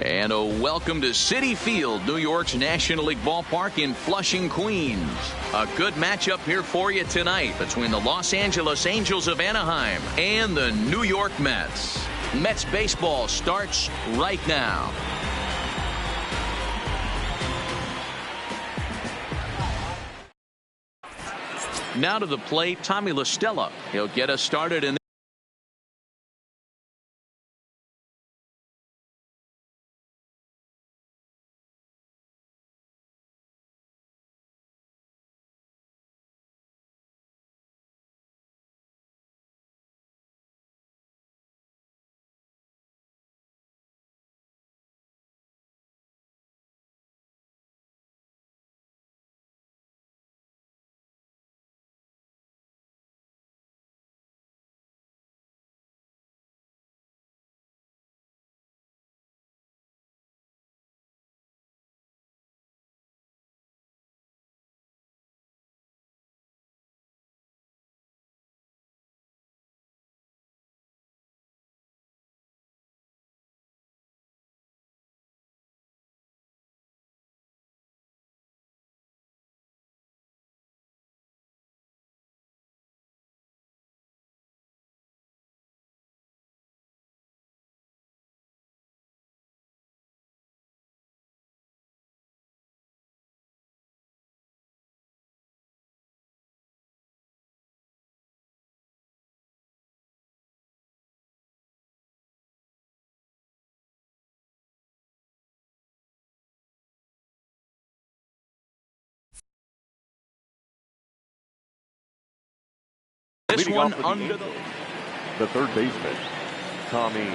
And a welcome to Citi Field, New York's National League ballpark in Flushing, Queens. A good matchup here for you tonight between the Los Angeles Angels of Anaheim and the New York Mets. Mets baseball starts right now. Now to the plate, Tommy La Stella. He'll get us started in this one under the third baseman, Tommy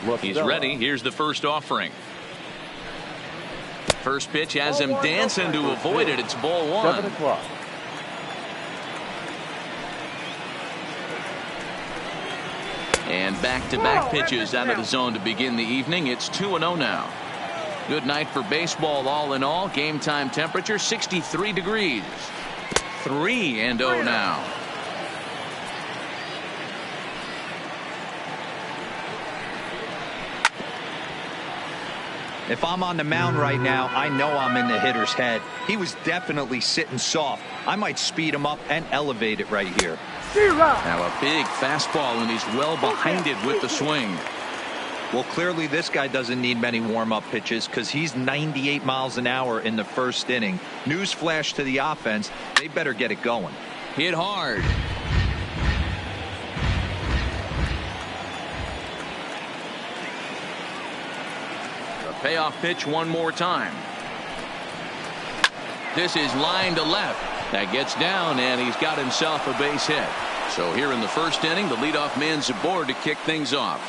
La Stella. He's ready. Here's the first offering. First pitch has him dancing to avoid it. It's ball one. 7 o'clock. And back-to-back pitches out of the zone to begin the evening. It's 2-0 now. Good night for baseball all in all. Game time temperature 63 degrees. 3-0 now. If I'm on the mound right now, I know I'm in the hitter's head. He was definitely sitting soft. I might speed him up and elevate it right here. Now a big fastball, and he's well behind it with the swing. Well, clearly this guy doesn't need many warm-up pitches because he's 98 miles an hour in the first inning. Newsflash to the offense, they better get it going. Hit hard. Payoff pitch one more time. This is line to left. That gets down, and he's got himself a base hit. So here in the first inning, the leadoff man's aboard to kick things off.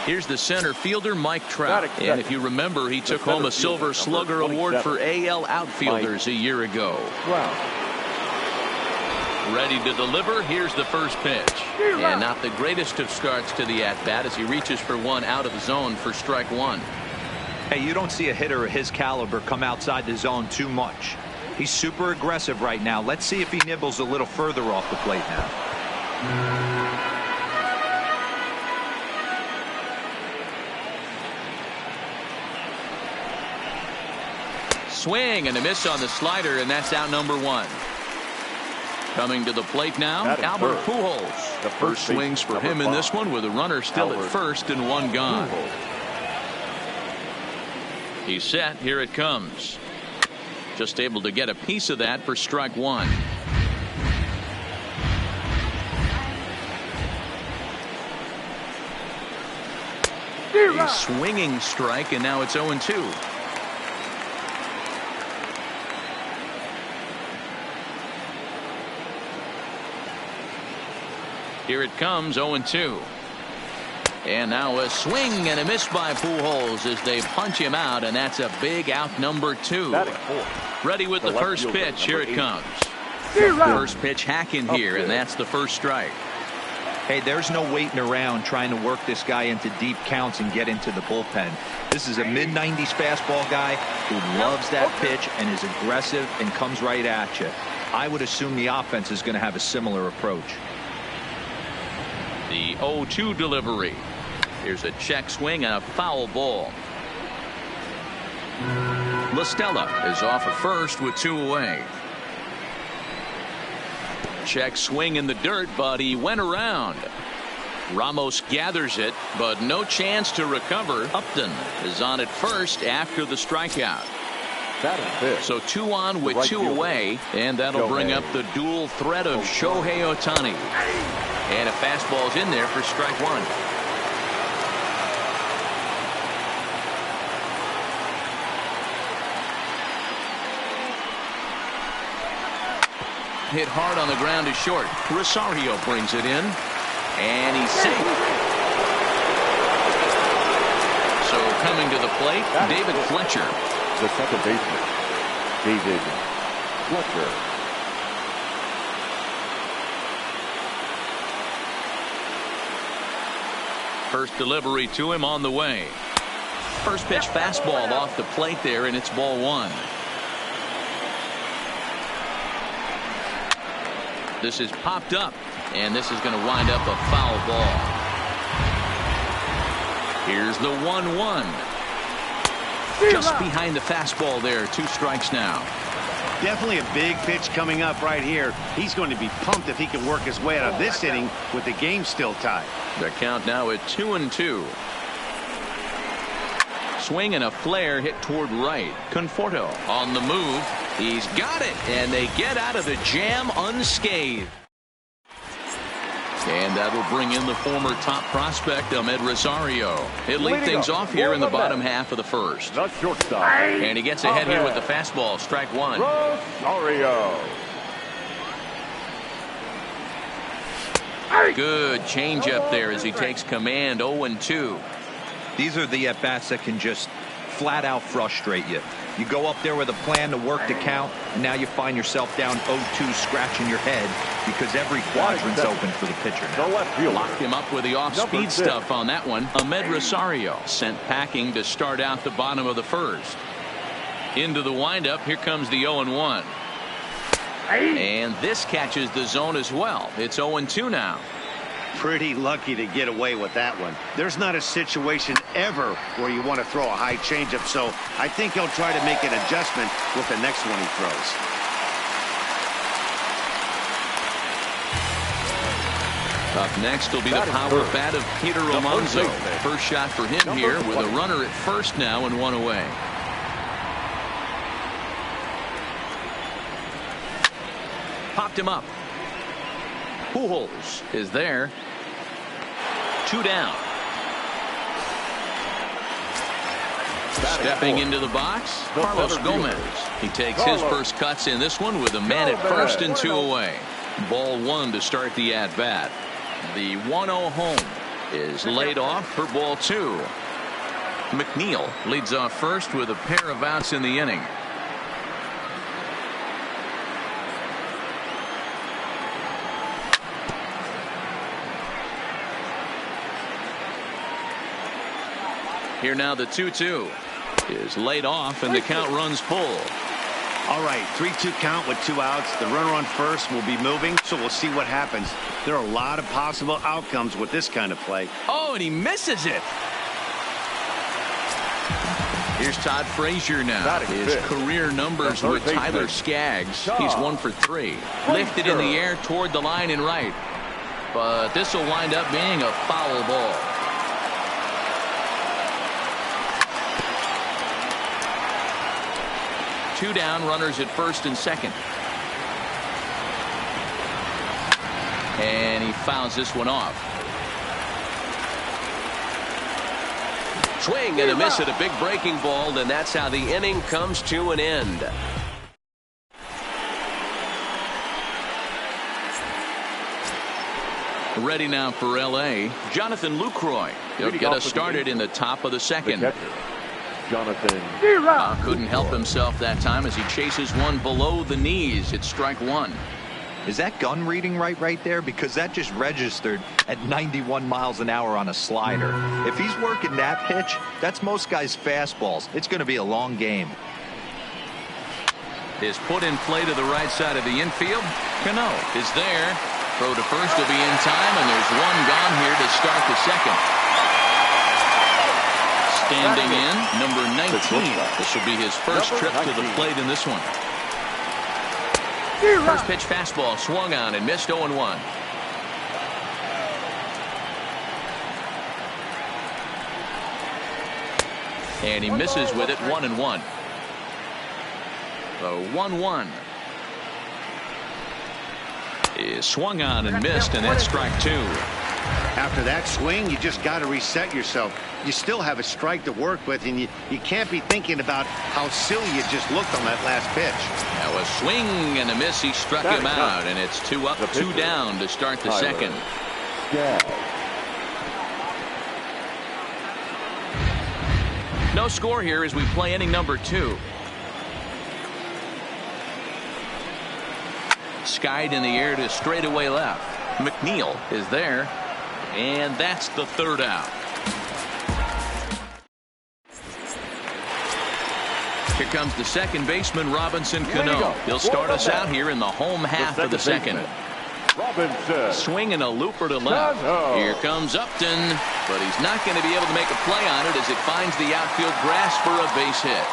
Here's the center fielder, Mike Trout. And if you remember, he took home a Silver Slugger Award for AL outfielders a year ago. Ready to deliver. Here's the first pitch. And not the greatest of starts to the at-bat as he reaches for one out of the zone for strike one. Hey, you don't see a hitter of his caliber come outside the zone too much. He's super aggressive right now. Let's see if he nibbles a little further off the plate now. Swing and a miss on the slider, and that's out number one. Coming to the plate now, Albert Pujols. The first swings for him in this one with a runner still at first and one gone. He's set. Here it comes. Just able to get a piece of that for strike one. A swinging strike, and now it's 0-2. Here it comes, 0-2. And now a swing and a miss by Pujols as they punch him out, and that's a big out number two. Ready with the first pitch. Here it comes. First pitch hacking here, and that's the first strike. Hey, there's no waiting around trying to work this guy into deep counts and get into the bullpen. This is a mid-90s fastball guy who loves that pitch and is aggressive and comes right at you. I would assume the offense is going to have a similar approach. The 0-2 delivery. Here's a check swing and a foul ball. LaStella is off at first with 2 away. Check swing in the dirt, but he went around. Ramos gathers it, but no chance to recover. Upton is on at first after the strikeout. So 2 on with 2 away, and that'll bring up the dual threat of Shohei Ohtani. And a fastball's in there for strike 1. Hit hard on the ground is short. Rosario brings it in, and he's safe. So coming to the plate, David Fletcher. The second baseman, David Fletcher. First delivery to him on the way. First pitch fastball off the plate there, and it's ball 1. This is popped up, and this is going to wind up a foul ball. Here's the 1-1. Just behind the fastball there. 2 strikes now. Definitely a big pitch coming up right here. He's going to be pumped if he can work his way out of this inning with the game still tied. The count now at 2-2. Swing and a flare hit toward right. Conforto on the move. He's got it, and they get out of the jam unscathed. And that'll bring in the former top prospect, Ahmed Rosario. He'll lead things off here in the bottom half of the first. The shortstop. And he gets ahead here with the fastball. Strike 1. Rosario. Good changeup there as he takes command. 0-2. These are the at-bats that can just flat out frustrate you. You go up there with a plan to work the count, and now you find yourself down 0-2 scratching your head because every quadrant's open for the pitcher now. Locked him up with the off-speed stuff on that one. Ahmed Rosario sent packing to start out the bottom of the first. Into the windup, here comes the 0-1. And this catches the zone as well. It's 0-2 now. Pretty lucky to get away with that one. There's not a situation ever where you want to throw a high changeup, so I think he'll try to make an adjustment with the next one he throws. Up next will be the power bat of Peter Alonso. First shot for him here with a runner at first now and 1 away. Popped him up. Pujols is there. 2 down. Stepping into the box, Carlos Gomez. He takes his first cuts in this one with a man at first and 2 away. Ball 1 to start the at-bat. The 1-0 home is laid off for ball 2. McNeil leads off first with a pair of outs in the inning. Here now the 2-2 is laid off and the count runs full. All right, 3-2 count with 2 outs. The runner on first will be moving, so we'll see what happens. There are a lot of possible outcomes with this kind of play. Oh, and he misses it. Here's Todd Frazier now. His career numbers with Tyler Skaggs. He's 1 for 3. Lifted in the air toward the line and right. But this will wind up being a foul ball. Two down, runners at first and second. And he fouls this one off. Swing and a miss at a big breaking ball, and that's how the inning comes to an end. Ready now for L.A. Jonathan Lucroy. He'll get us started in the top of the second. Jonathan couldn't help himself that time as he chases one below the knees. It's strike 1. Is that gun reading right there? Because that just registered at 91 miles an hour on a slider. If he's working that pitch, that's most guys' fastballs. It's going to be a long game. Is put in play to the right side of the infield. Cano is there. Throw to first will be in time, and there's one gone here to start the second. Standing in, number 19. This will be his first trip to the plate in this one. First pitch fastball swung on and missed 0-1. And he misses with it 1-1. The 1-1 is swung on and missed, and that's strike two. After that swing, you just got to reset yourself. You still have a strike to work with, and you can't be thinking about how silly you just looked on that last pitch. Now a swing and a miss. He struck him out, and it's 2 up, 2 down to start the second. No score here as we play inning number 2. Skied in the air to straightaway left. McNeil is there, and that's the third out. Here comes the second baseman, Robinson Cano. He'll start us out here in the home half of the second. Robinson. Swinging a looper to left. Here comes Upton, but he's not going to be able to make a play on it as it finds the outfield grass for a base hit.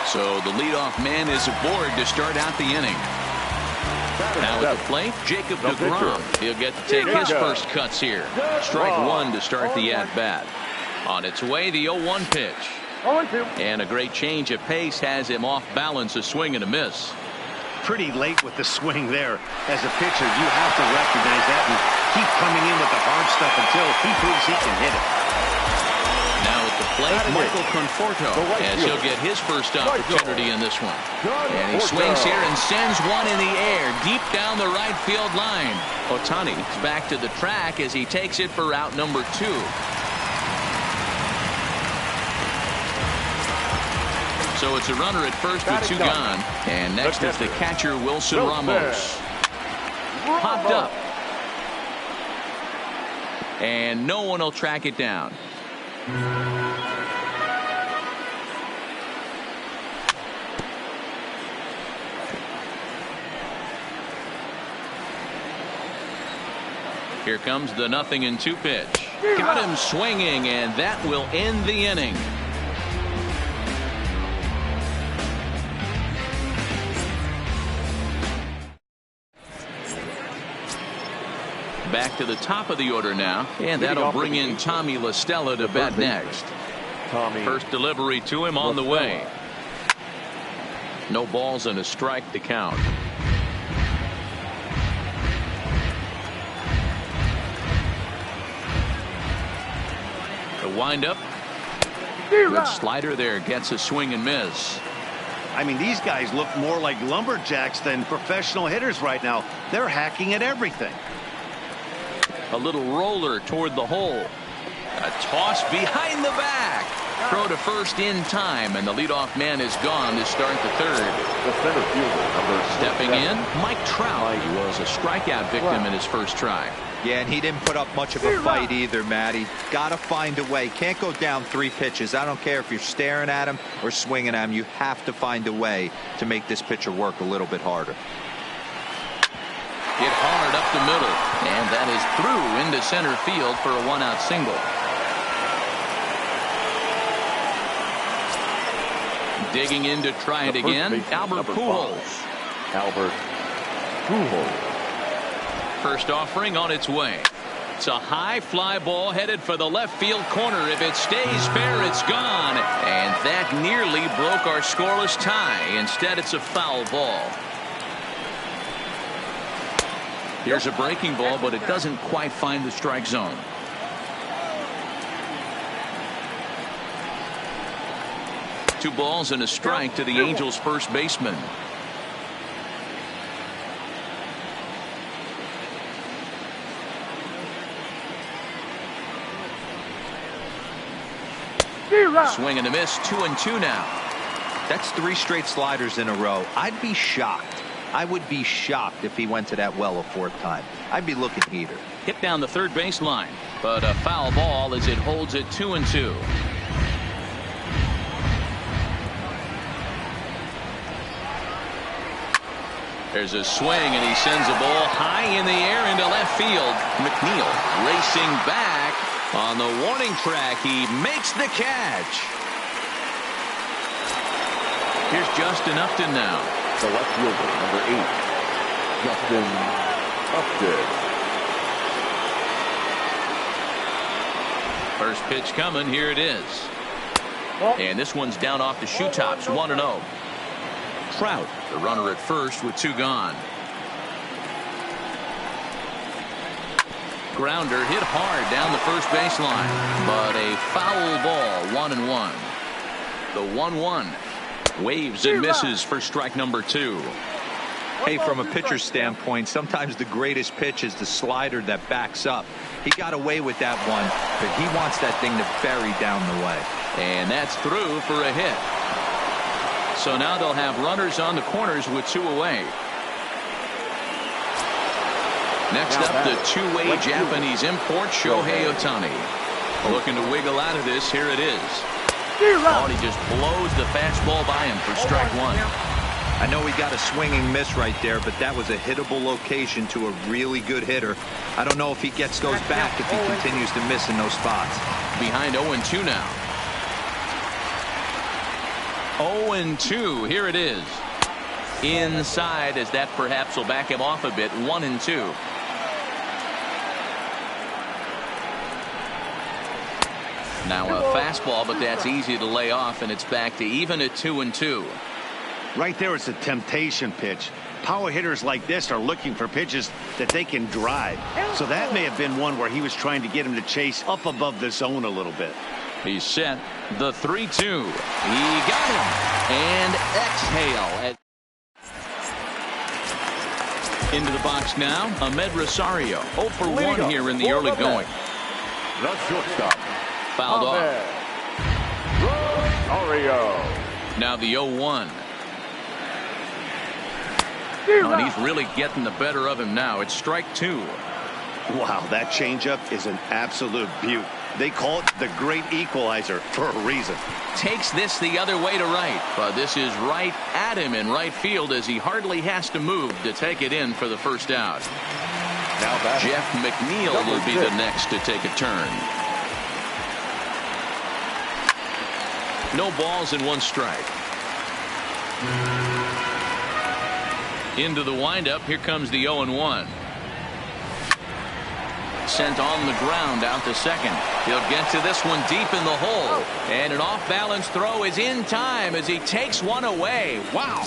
So the leadoff man is aboard to start out the inning. Now at the plate, Jacob deGrom. He'll get to take his first cuts here. Strike one to start the at-bat. On its way, the 0-1 pitch. And a great change of pace has him off balance, a swing and a miss. Pretty late with the swing there. As a pitcher, you have to recognize that and keep coming in with the hard stuff until he proves he can hit it. Now at the plate, Michael Conforto, as he'll get his first opportunity in this one. And he swings here and sends one in the air deep down the right field line. Ohtani is back to the track as he takes it for out number 2. So it's a runner at first with 2 gone. And next is the catcher, Wilson Ramos. Popped up. And no one will track it down. Here comes the 0-2 pitch. Got him swinging, and that will end the inning. Back to the top of the order now, and that'll bring in Tommy La Stella to bat next. First delivery to him on the way. No balls and a strike to count. The windup. Good slider there, gets a swing and miss. I mean, these guys look more like lumberjacks than professional hitters right now. They're hacking at everything. A little roller toward the hole. A toss behind the back. Throw to first in time, and the leadoff man is gone to start the third. The center fielder, Stepping in, Mike Trout. He was a strikeout victim in his first try. Yeah, and he didn't put up much of a fight either, Matty. Got to find a way. Can't go down 3 pitches. I don't care if you're staring at him or swinging at him. You have to find a way to make this pitcher work a little bit harder. Hit hard up the middle, and that is through into center field for a 1-out single. Digging in to try it again, Albert Pujols. Albert Pujols. First offering on its way. It's a high fly ball headed for the left field corner. If it stays fair, it's gone. And that nearly broke our scoreless tie. Instead, it's a foul ball. Here's a breaking ball, but it doesn't quite find the strike zone. Two balls and a strike to the Angels' first baseman. Swing and a miss, 2-2 now. That's 3 straight sliders in a row. I'd be shocked. I would be shocked if he went to that well a 4th time. I'd be looking heater. Hit down the third base line, but a foul ball as it holds it 2-2. There's a swing, and he sends a ball high in the air into left field. McNeil racing back on the warning track. He makes the catch. Here's Justin Upton now. The left fielder, number 8, Justin Upton. First pitch coming. Here it is. And this one's down off the shoe tops. 1-0. Trout, the runner at first with 2 gone. Grounder hit hard down the first baseline, but a foul ball. 1-1. The 1-1 waves and misses for strike number 2. Hey, from a pitcher's standpoint, sometimes the greatest pitch is the slider that backs up. He got away with that one, but he wants that thing to bury down the way. And that's through for a hit. So now they'll have runners on the corners with 2 away. Next up, the two-way Japanese import, Shohei Ohtani. Looking to wiggle out of this. Here it is. Oh, and he just blows the fastball by him for strike 1. I know he got a swinging miss right there, but that was a hittable location to a really good hitter. I don't know if he gets those back if he continues to miss in those spots. Behind 0-2 now. 0-2. Here it is. Inside, as that perhaps will back him off a bit. 1-2. Now a fastball, but that's easy to lay off, and it's back to even at 2-2. Right there, it's a temptation pitch. Power hitters like this are looking for pitches that they can drive. So that may have been one where he was trying to get him to chase up above the zone a little bit. He's set. The 3-2. He got him. And exhale. Into the box now, Ahmed Rosario. 0 for 1 here in the early going. The shortstop. Fouled off. Rosario. Now the 0-1. Oh, and he's really getting the better of him now. It's strike 2. Wow, that changeup is an absolute beaut. They call it the great equalizer for a reason. Takes this the other way to right. But this is right at him in right field as he hardly has to move to take it in for the first out. Now back. Jeff McNeil will be the next to take a turn. No balls and 1 strike. Into the windup. Here comes the 0-1. Sent on the ground out to second. He'll get to this one deep in the hole. And an off-balance throw is in time as he takes one away. Wow.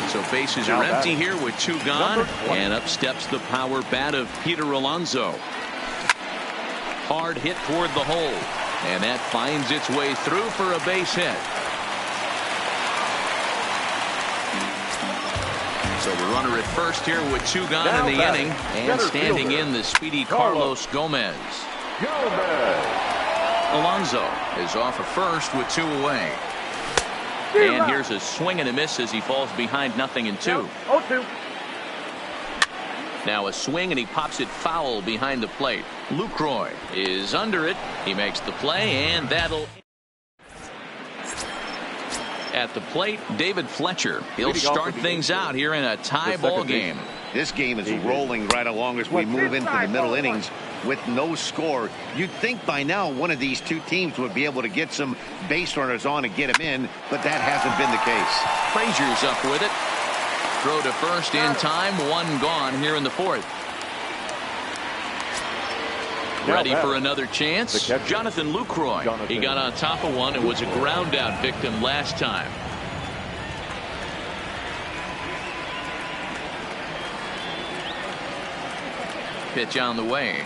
So bases are empty here with 2 gone. And up steps the power bat of Peter Alonso. Hard hit toward the hole. And that finds its way through for a base hit. So the runner at first here with 2 gone in the inning. And standing in the speedy Carlos Gomez. Alonso is off at first with 2 away. And here's a swing and a miss as he falls behind 0-2. 0-2. Now a swing and he pops it foul behind the plate. Lucroy is under it. He makes the play, and that'll... At the plate, David Fletcher. He'll start things out here in a tie ball game. This game is rolling right along as we move into the middle innings with no score. You'd think by now one of these 2 teams would be able to get some base runners on and get them in, but that hasn't been the case. Frazier's up with it. Throw to first in time. 1 gone here in the 4th. Ready for another chance. Jonathan Lucroy. He got on top of one and was a ground out victim last time. Pitch on the way.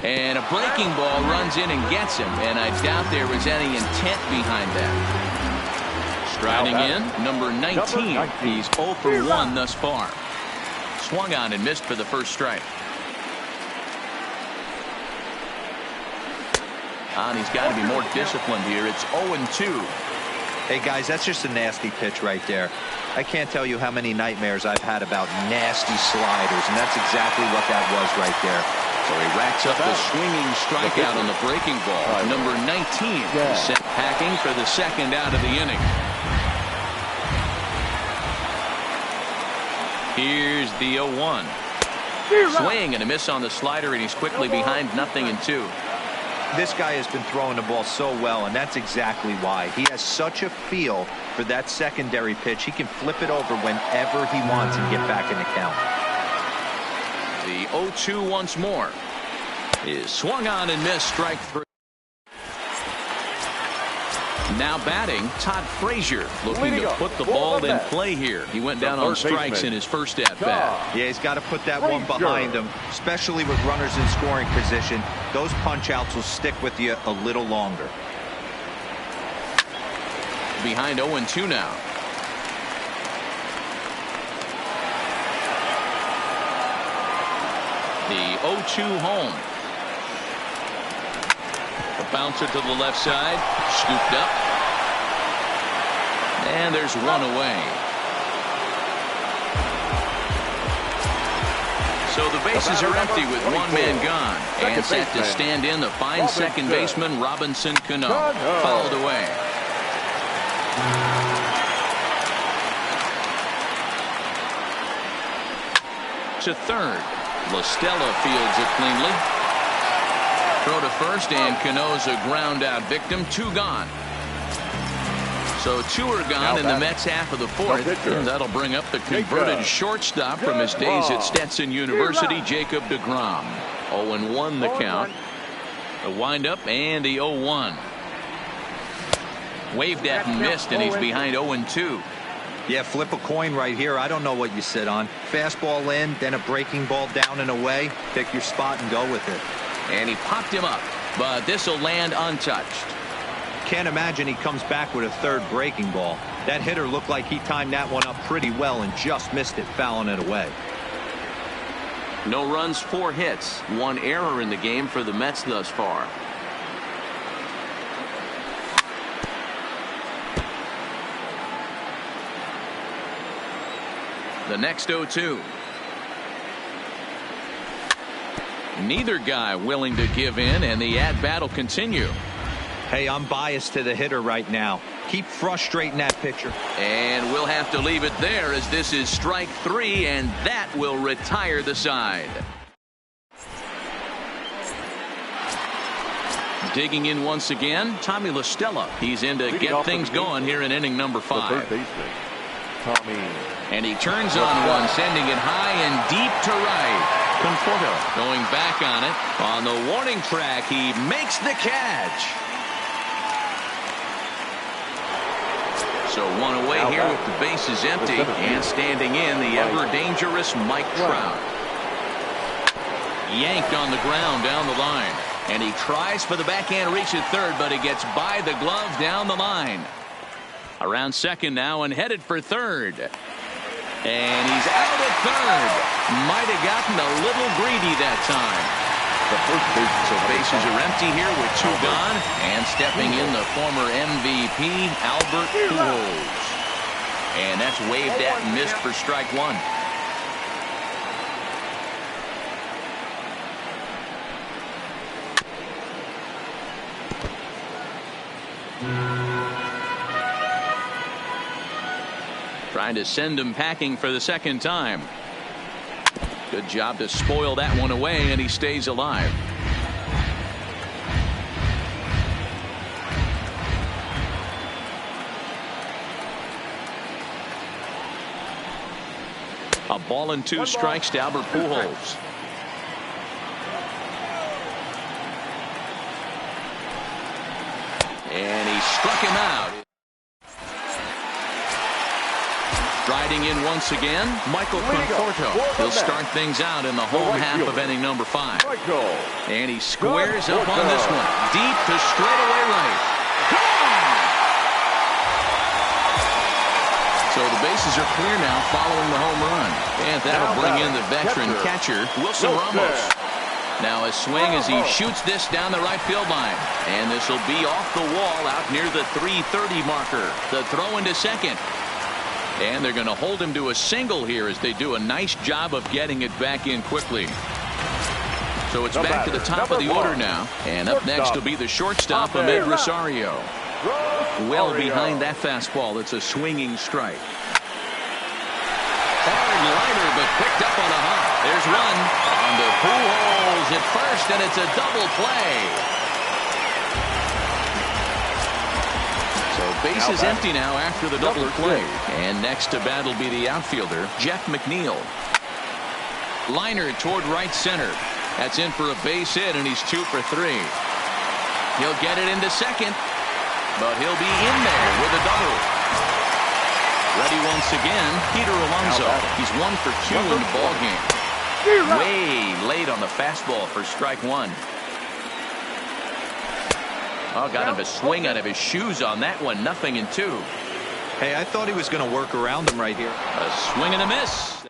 And a breaking ball runs in and gets him. And I doubt there was any intent behind that. Striding in, number 19. He's 0 for 1 thus far. Swung on and missed for the first strike. And he's got to be more disciplined here. It's 0-2. Hey, guys, that's just a nasty pitch right there. I can't tell you how many nightmares I've had about nasty sliders, and that's exactly what that was right there. So he racks up the swinging strikeout on the breaking ball. Number 19 sent packing for the 2nd out of the inning. Here's the 0-1. Swing and a miss on the slider, and he's quickly behind 0-2. This guy has been throwing the ball so well, and that's exactly why. He has such a feel for that secondary pitch. He can flip it over whenever he wants and get back in the count. The 0-2 once more is swung on and missed. Strike 3. Now batting, Todd Frazier looking to put the ball in play here. He went down on strikes in his first at-bat. Yeah, he's got to put that one behind him, especially with runners in scoring position. Those punch-outs will stick with you a little longer. Behind 0-2 now. The 0-2 home. The bouncer to the left side, scooped up. And there's one away. So the bases are empty with one man gone. And set to stand in the fine second baseman, Robinson Cano. Fouled away. To third. LaStella fields it cleanly. Throw to first, and Cano's a ground out victim. 2 gone. So 2 are gone in the Mets half of the fourth, and that'll bring up the converted shortstop from his days at Stetson University, Jacob deGrom. 0-1 the count. The windup and the 0-1. Waved at and missed, and he's behind 0-2. Yeah, flip a coin right here. I don't know what you sit on. Fastball in, then a breaking ball down and away. Pick your spot and go with it. And he popped him up, but this will land untouched. Can't imagine he comes back with a third breaking ball. That hitter looked like he timed that one up pretty well and just missed it, fouling it away. No runs, 4 hits. 1 error in the game for the Mets thus far. The next 0-2. Neither guy willing to give in, and the at-bat will continue. Hey, I'm biased to the hitter right now. Keep frustrating that pitcher. And we'll have to leave it there, as this is strike 3, and that will retire the side. Digging in once again, Tommy LaStella. He's in to get things going here in inning number 5. And he turns on one, sending it high and deep to right. Conforto going back on it. On the warning track, he makes the catch. So 1 away here with the bases empty, and standing in the ever-dangerous Mike Trout. Yanked on the ground down the line. And he tries for the backhand reach at third, but he gets by the glove down the line. Around second now and headed for third. And he's out at third. Might have gotten a little greedy that time. So bases are empty here with 2 gone. And stepping in the former MVP, Albert Pujols. And that's waved at and missed for strike 1. Trying to send him packing for the second time. Good job to spoil that one away, and he stays alive. A ball and 2 strikes to Albert Pujols. And he struck him out. Riding in once again, Michael Conforto. He'll start things out in the home half of inning number 5. And he squares up on this one. Deep to straightaway right. So the bases are clear now following the home run. And that'll bring in the veteran catcher, Wilson Ramos. Now a swing as he shoots this down the right field line. And this will be off the wall out near the 330 marker. The throw into second. And they're going to hold him to a single here as they do a nice job of getting it back in quickly. So it's back to the top of the order now. And up next will be the shortstop, Ahmed Rosario. Well behind that fastball. It's a swinging strike. Hard liner, but picked up on a hop. There's one. On to Pujols at first, and it's a double play. base is empty now after the double play. And next to bat will be the outfielder, Jeff McNeil. Liner toward right center. That's in for a base hit, and he's 2 for 3. He'll get it into second, but he'll be in there with a double. Ready once again, Peter Alonso. He's 1 for 2 in the ball game. Way late on the fastball for strike 1. Oh, got him to swing out of his shoes on that one. 0-2. Hey, I thought he was going to work around him right here. A swing and a miss.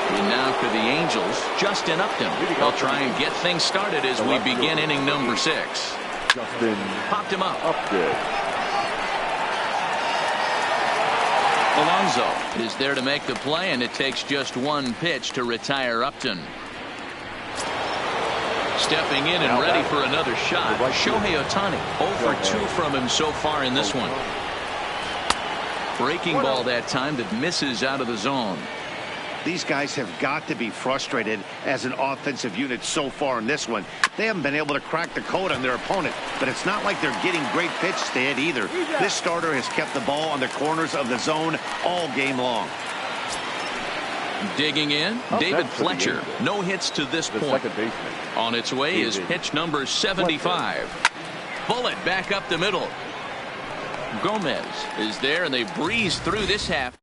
And now for the Angels, Justin Upton. They'll try and get things started as we begin inning number 6. Justin Popped him up. Upton. Alonso is there to make the play, and it takes just 1 pitch to retire Upton. Stepping in and ready for another shot, Shohei Ohtani. 0 for 2 from him so far in this one. Breaking ball that time that misses out of the zone. These guys have got to be frustrated as an offensive unit so far in this one. They haven't been able to crack the code on their opponent, but it's not like they're getting great pitch stead either. This starter has kept the ball on the corners of the zone all game long. Digging in, David Fletcher. No hits to this point. On its way is pitch number 75. Bullet back up the middle. Gomez is there, and they breeze through this half.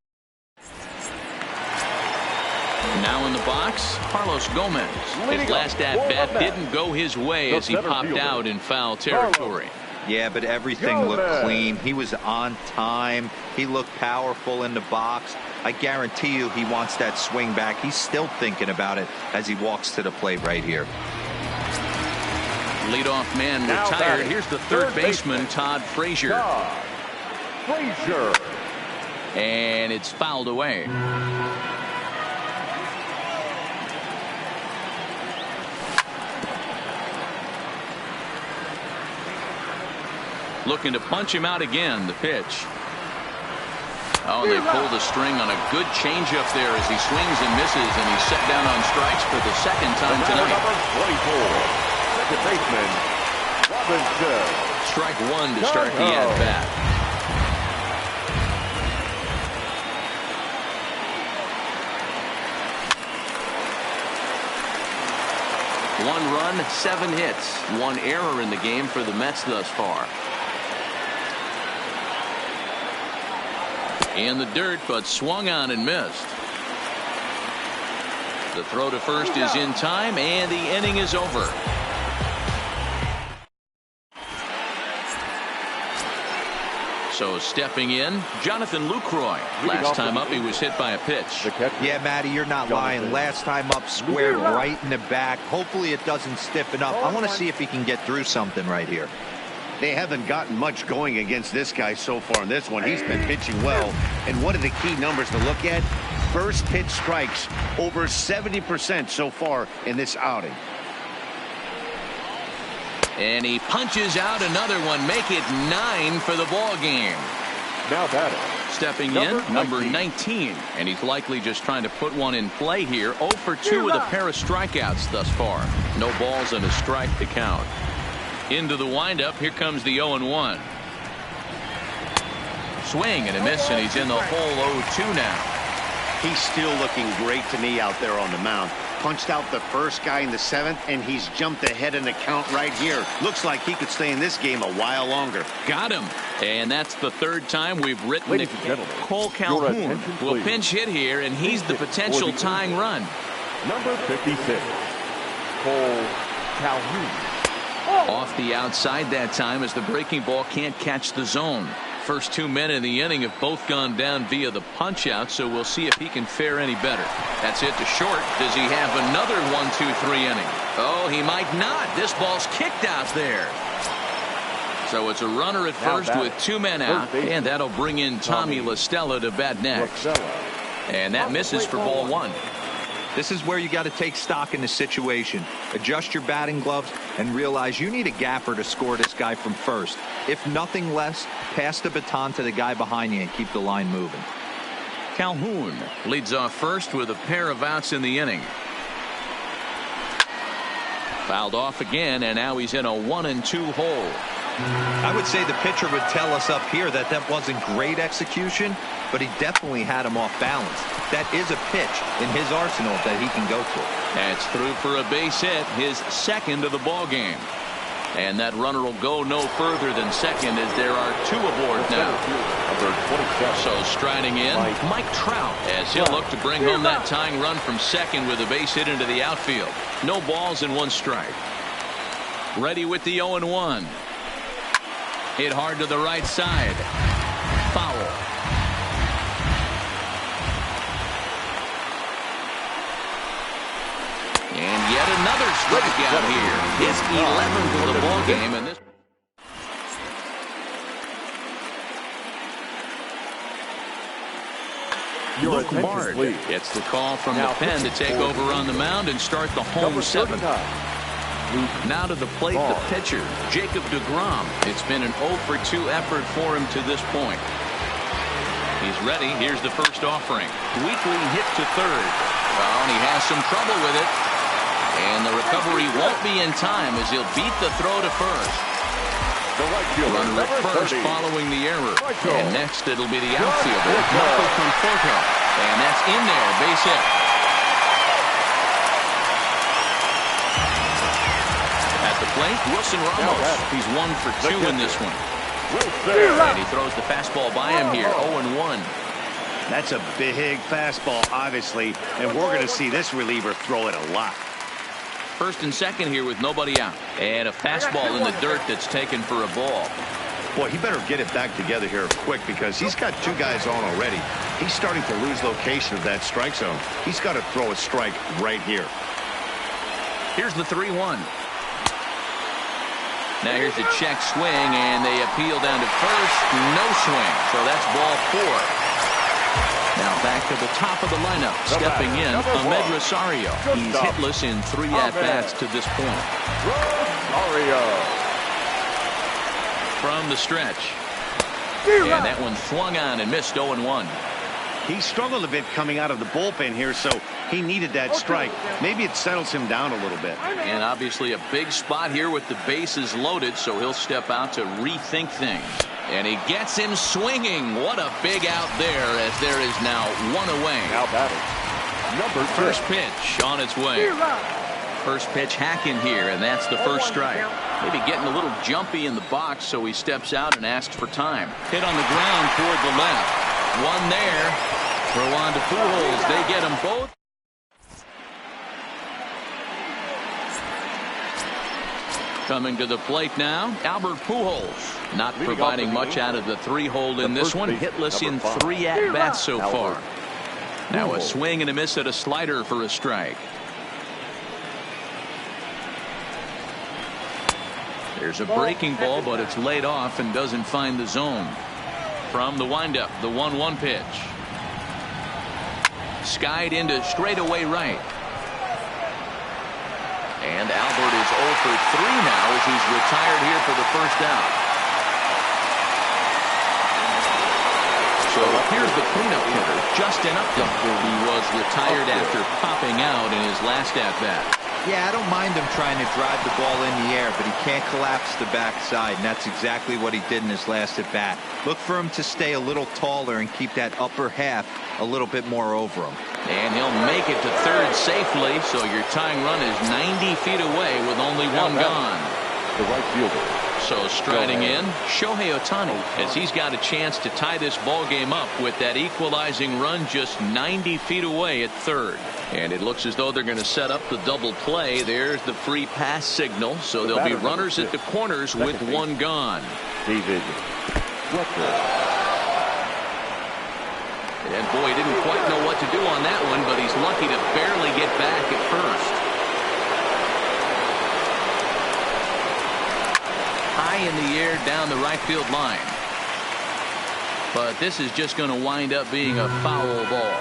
Now in the box, Carlos Gomez. His last at-bat didn't go his way as he popped out in foul territory. Yeah, but everything looked clean. He was on time. He looked powerful in the box. I guarantee you he wants that swing back. He's still thinking about it as he walks to the plate right here. Leadoff man retired. Here's the third baseman, Todd Frazier. And it's fouled away. Looking to punch him out again, the pitch. Oh, they pull the string on a good changeup there as he swings and misses, and he's set down on strikes for the second time tonight. Second baseman, Robinson. Strike 1 to start the at-bat. One run, 7 hits, 1 error in the game for the Mets thus far. In the dirt, but swung on and missed. The throw to first is in time, and the inning is over. So stepping in, Jonathan Lucroy. Last time up, he was hit by a pitch. Yeah, Matty, you're not lying. Last time up, squared right in the back. Hopefully it doesn't stiffen up. I want to see if he can get through something right here. They haven't gotten much going against this guy so far in this one. He's been pitching well. And one of the key numbers to look at, first pitch strikes, over 70% so far in this outing. And he punches out another one, make it 9 for the ball game. Now batting. Stepping in, number 19. And he's likely just trying to put one in play here. 0 for 2 with a pair of strikeouts thus far. No balls and a strike to count. Into the windup, here comes the 0-1. Swing and a miss, and he's in the hole 0-2 now. He's still looking great to me out there on the mound. Punched out the first guy in the 7th, and he's jumped ahead in the count right here. Looks like he could stay in this game a while longer. Got him. And that's the 3rd time we've written it. Cole Calhoun will pinch hit here, and he's the potential tying run. Number 56, Cole Calhoun. Off the outside that time as the breaking ball can't catch the zone. First 2 men in the inning have both gone down via the punch out, so we'll see if he can fare any better. That's hit to short. Does he have another 1-2-3 inning? Oh, he might not. This ball's kicked out there. So it's a runner at first with 2 men out, and that'll bring in Tommy La Stella to bat next. And that misses for ball 1. This is where you got to take stock in the situation. Adjust your batting gloves and realize you need a gapper to score this guy from first. If nothing less, pass the baton to the guy behind you and keep the line moving. Calhoun leads off first with a pair of outs in the inning. Fouled off again, and now he's in a 1-2 hole. I would say the pitcher would tell us up here that that wasn't great execution, but he definitely had him off balance. That is a pitch in his arsenal that he can go to. That's through for a base hit, his second of the ball game. And that runner will go no further than second as there are two aboard now. So striding in, Mike Trout, as he'll look to bring home that tying run from second with a base hit into the outfield. No balls and one strike. Ready with the 0-1. Hit hard to the right side. Foul. And yet another strikeout here. His 11th of the ball game, and this. Luke Bard gets the call from the pen to take over on the mound and start the home seventh. Now to the plate, the pitcher, Jacob deGrom. It's been an 0-for-2 effort for him to this point. He's ready. Here's the first offering. Weakly hit to third. Oh, and he has some trouble with it. And the recovery won't be in time as he'll beat the throw to first. Runner at first following the error. And next it'll be the outfielder, Marco Conforto. And that's in there, base hit. At the plate, Wilson Ramos. He's 1 for 2 in this one. And he throws the fastball by him here, 0-1. That's a big fastball, obviously, and we're going to see this reliever throw it a lot. First and second here with nobody out. And a fastball in the dirt that's taken for a ball. Boy, he better get it back together here quick because he's got two guys on already. He's starting to lose location of that strike zone. He's got to throw a strike right here. Here's the 3-1. Now here's a check swing, and they appeal down to first. No swing, so that's ball 4. Now back to the top of the lineup. Stepping in, Ahmed Rosario. He's hitless in 3 at-bats to this point. From the stretch. And that one swung on and missed 0-1. He struggled a bit coming out of the bullpen here, so he needed that strike. Maybe it settles him down a little bit. And obviously a big spot here with the bases loaded, so he'll step out to rethink things. And he gets him swinging. What a big out there as there is now one away. Now batting, number 6. First pitch on its way. First pitch hacking here, and that's the first strike. Maybe getting a little jumpy in the box, so he steps out and asks for time. Hit on the ground toward the left. One there. Throw on to Pujols. They get them both. Coming to the plate now, Albert Pujols. Not providing much out of the 3-hole in this one. Hitless in 3 at-bats so far. Now a swing and a miss at a slider for a strike. There's a breaking ball, but it's laid off and doesn't find the zone. From the windup, the 1-1 pitch. Skied into straightaway right. And Albert is 0 for 3 now as he's retired here for the first out. So here's the cleanup hitter, Justin Upton. He was retired after popping out in his last at-bat. Yeah, I don't mind him trying to drive the ball in the air, but he can't collapse the backside, and that's exactly what he did in his last at-bat. Look for him to stay a little taller and keep that upper half a little bit more over him. And he'll make it to third safely, so your tying run is 90 feet away with only one gone. The right fielder. So striding in, Shohei Ohtani, as he's got a chance to tie this ball game up with that equalizing run just 90 feet away at third. And it looks as though they're going to set up the double play. There's the free pass signal, so there'll be runners at the corners with one gone. David. And boy, he didn't quite know what to do on that one, but he's lucky to barely get back at first. High in the air down the right field line. But this is just going to wind up being a foul ball.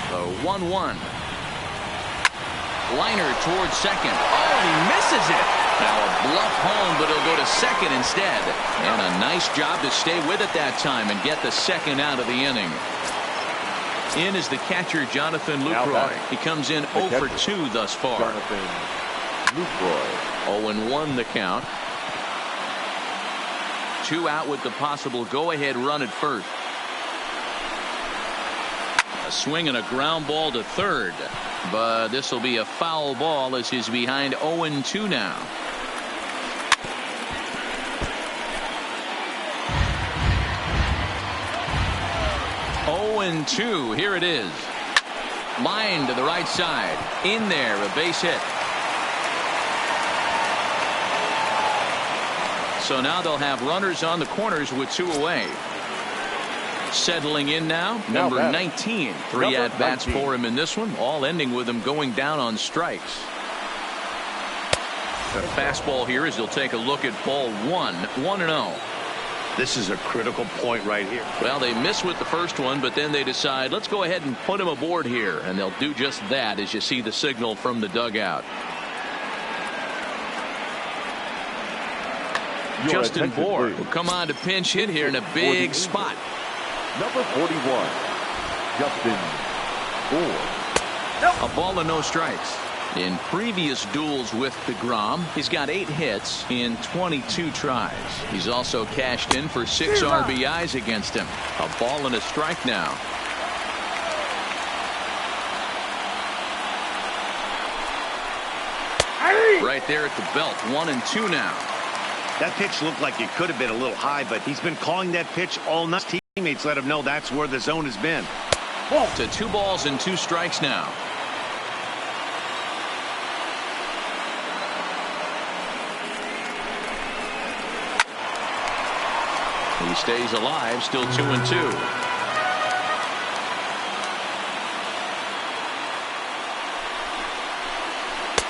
The 1-1. Liner towards second. Oh, and he misses it. Now a bluff home, but he'll go to second instead. And a nice job to stay with it that time and get the second out of the inning. In is the catcher, Jonathan Lucroy. He comes in 0 for 2 thus far. Jonathan Lucroy. 0-1 the count. 2 out with the possible go-ahead run at first. A swing and a ground ball to third. But this will be a foul ball as he's behind 0-2 now. And 2. Here it is. Line to the right side. In there, a base hit. So now they'll have runners on the corners with 2 away. Settling in now, number 19. 3 at-bats for him in this one, all ending with him going down on strikes. The fastball here as he'll take a look at ball 1. 1-0. This is a critical point right here. Well, they miss with the first one, but then they decide, let's go ahead and put him aboard here. And they'll do just that as you see the signal from the dugout. Justin Bohr will come on to pinch hit here in a big spot. Number 41, Justin Bohr. A ball and no strikes. In previous duels with DeGrom, he's got 8 hits in 22 tries. He's also cashed in for 6 RBIs against him. A ball and a strike now. Right there at the belt. 1-2 now. That pitch looked like it could have been a little high, but he's been calling that pitch all night. Teammates let him know that's where the zone has been. To 2 balls and 2 strikes now. He stays alive, still 2-2.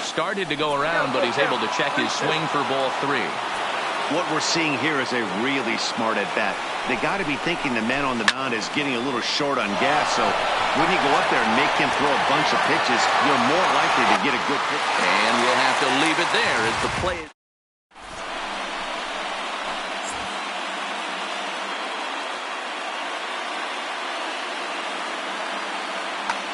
Started to go around, but he's able to check his swing for ball 3. What we're seeing here is a really smart at bat. They got to be thinking the man on the mound is getting a little short on gas, so when you go up there and make him throw a bunch of pitches, you're more likely to get a good pitch. And we'll have to leave it there as the play.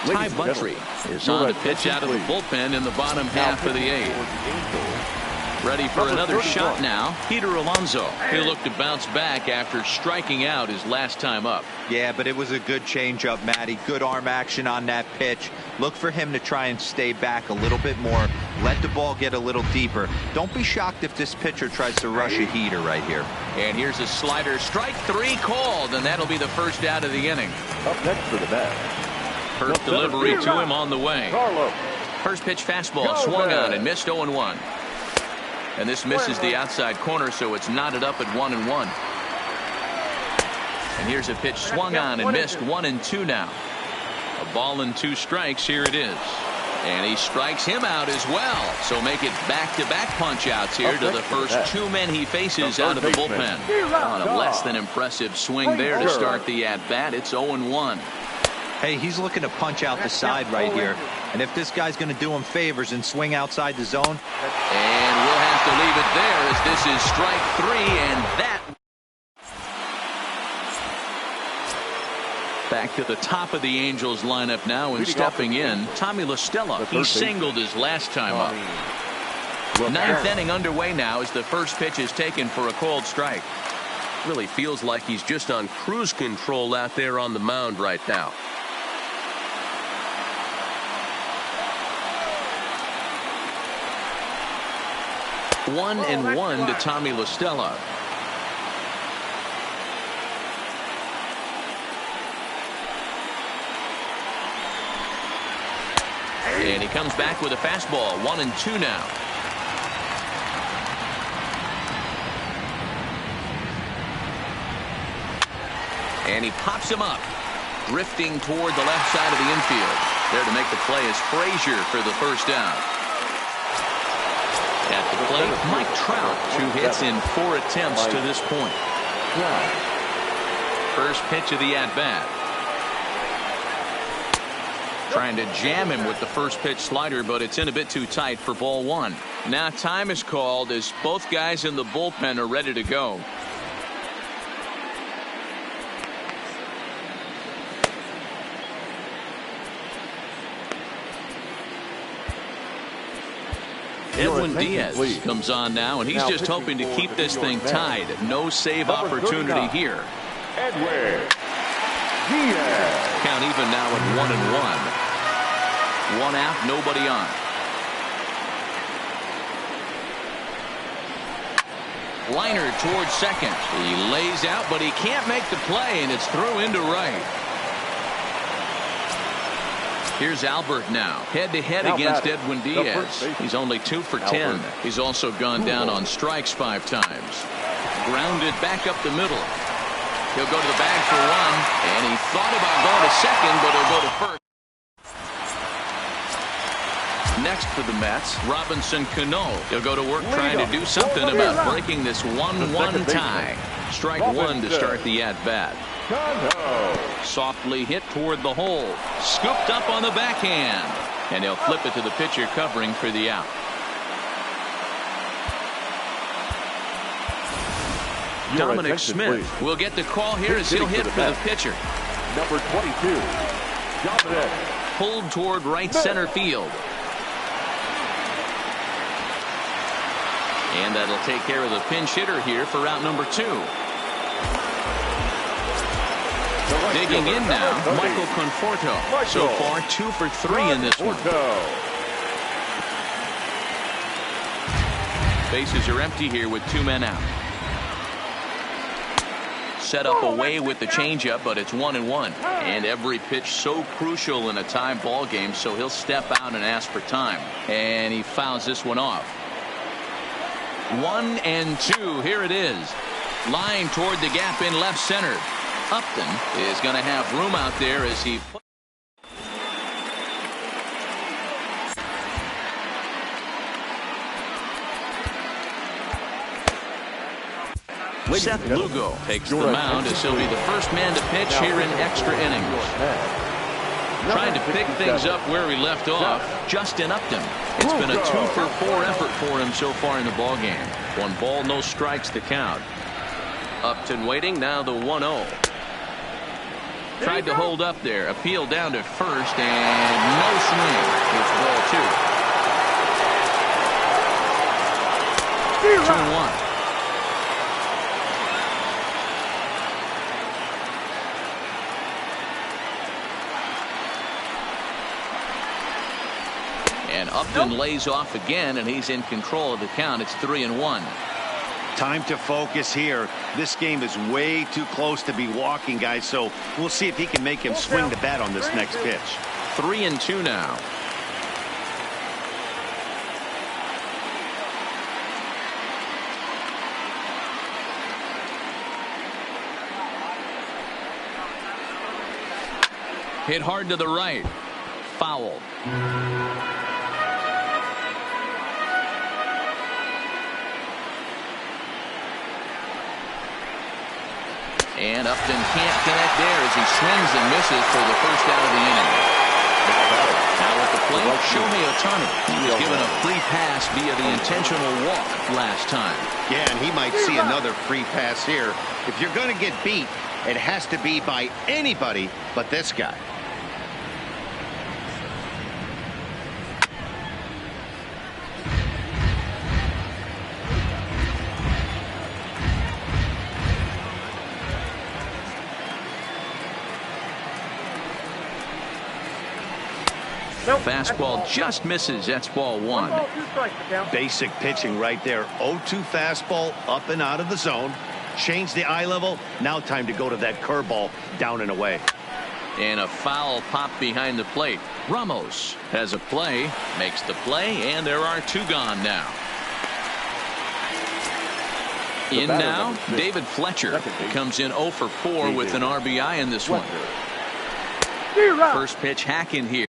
Ty Buttry is on to pitch out of the bullpen in the bottom half of the 8th. Ready for another shot now. Peter Alonso. He'll look to bounce back after striking out his last time up. Yeah, but it was a good changeup, Matty. Good arm action on that pitch. Look for him to try and stay back a little bit more. Let the ball get a little deeper. Don't be shocked if this pitcher tries to rush a heater right here. And here's a slider. Strike 3 called, and that'll be the first out of the inning. Up next for the bat. First delivery to him on the way. First pitch fastball swung on and missed 0-1. And this misses the outside corner, so it's knotted up at 1-1. And here's a pitch swung on and missed. 1-2 now. A ball and 2 strikes. Here it is. And he strikes him out as well. So make it back-to-back punch-outs here to the first 2 men he faces out of the bullpen. On a less than impressive swing there to start the at-bat. It's 0-1. Hey, he's looking to punch out the side right here. And if this guy's going to do him favors and swing outside the zone. And we'll have to leave it there as this is strike 3, and that. Back to the top of the Angels lineup now, and stepping in, Tommy La Stella. He singled his last time up. 9th inning underway now as the first pitch is taken for a called strike. Really feels like he's just on cruise control out there on the mound right now. One and one to Tommy La Stella. And he comes back with a fastball. 1-2 now. And he pops him up, drifting toward the left side of the infield. There to make the play is Frazier for the first down. At the plate, Mike Trout, 2 hits in 4 attempts to this point. First pitch of the at-bat. Trying to jam him with the first pitch slider, but it's in a bit too tight for ball one. Now time is called as both guys in the bullpen are ready to go. Edwin Diaz comes on now, and he's just hoping to keep this thing tied. No save opportunity here. Edwin Diaz. Count even now at 1-1. One out, nobody on. Liner towards second. He lays out, but he can't make the play, and it's through into right. Here's Albert now, head-to-head against Edwin Diaz. He's only 2 for 10. He's also gone down on strikes 5 times. Grounded back up the middle. He'll go to the bag for one, and he thought about going to second, but he'll go to first. Next for the Mets, Robinson Cano. He'll go to work trying to do something about breaking this 1-1 tie. Strike one to start the at-bat. Softly hit toward the hole. Scooped up on the backhand. And he'll flip it to the pitcher covering for the out. Dominic Smith will get the call here as he'll hit for the pitcher. Number 22, Dominic. Pulled toward right center field. And that'll take care of the pinch hitter here for out number 2. Digging in now, Michael Conforto. So far, 2 for 3 in this one. Bases are empty here with 2 men out. Set up away with the changeup, but it's 1-1. And every pitch so crucial in a tie ball game, so he'll step out and ask for time. And he fouls this one off. 1-2. Here it is. Line toward the gap in left center. Upton is going to have room out there as he Seth Lugo takes the mound as he'll be the first man to pitch here in extra innings. Trying to pick things up where he left off, Justin Upton. It's been a 2 for 4 effort for him so far in the ballgame. 1 ball, no strikes to count. Upton waiting, now the 1-0. Tried to hold up there, appeal down to first, and no swing. It's ball 2. 2-1. And Upton lays off again, and he's in control of the count. It's 3-1. Time to focus here. This game is way too close to be walking, guys, so we'll see if he can make him swing the bat on this next pitch. 3-2 now. Hit hard to the right. Foul. And Upton can't connect there as he swings and misses for the first out of the inning. Now at the plate, Shohei Ohtani. He was given a free pass via the intentional walk last time. Yeah, and he might see another free pass here. If you're going to get beat, it has to be by anybody but this guy. Fastball just misses. That's ball 1. Basic pitching right there. 0-2 fastball up and out of the zone. Change the eye level. Now time to go to that curveball down and away. And a foul pop behind the plate. Ramos has a play, makes the play, and there are 2 gone now. In now, David Fletcher comes in 0 for 4 with an RBI in this one. First pitch hack in here.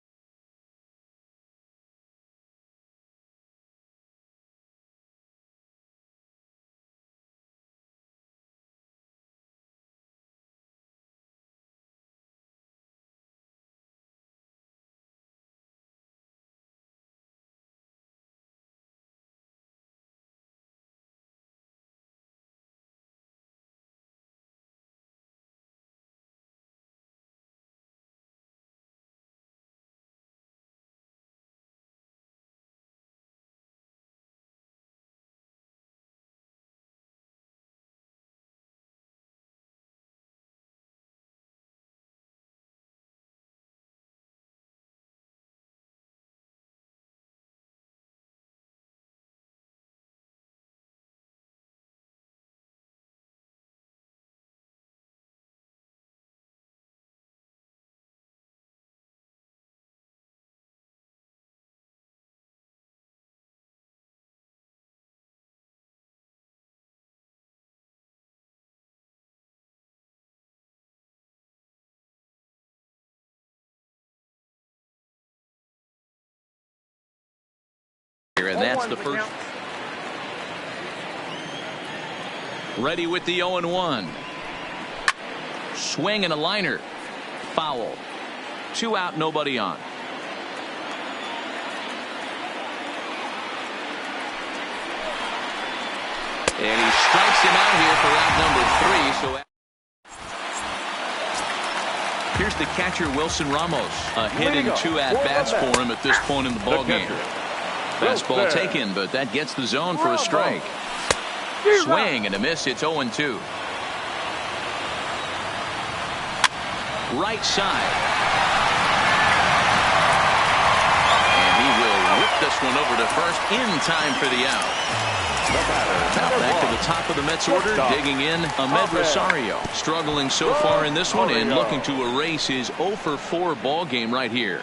Here, and that's the first. Ready with the 0-1. Swing and a liner. Foul. 2 out, nobody on. And he strikes him out here for out number 3. So here's the catcher, Wilson Ramos. A hit and 2 at-bats for him at this point in the ballgame. Fastball taken, but that gets the zone for a strike. Swing and a miss. It's 0-2. Right side. And he will whip this one over to first in time for the out. Now back to the top of the Mets order, digging in Ahmed Rosario. Struggling so far in this one and looking to erase his 0-for-4 ball game right here.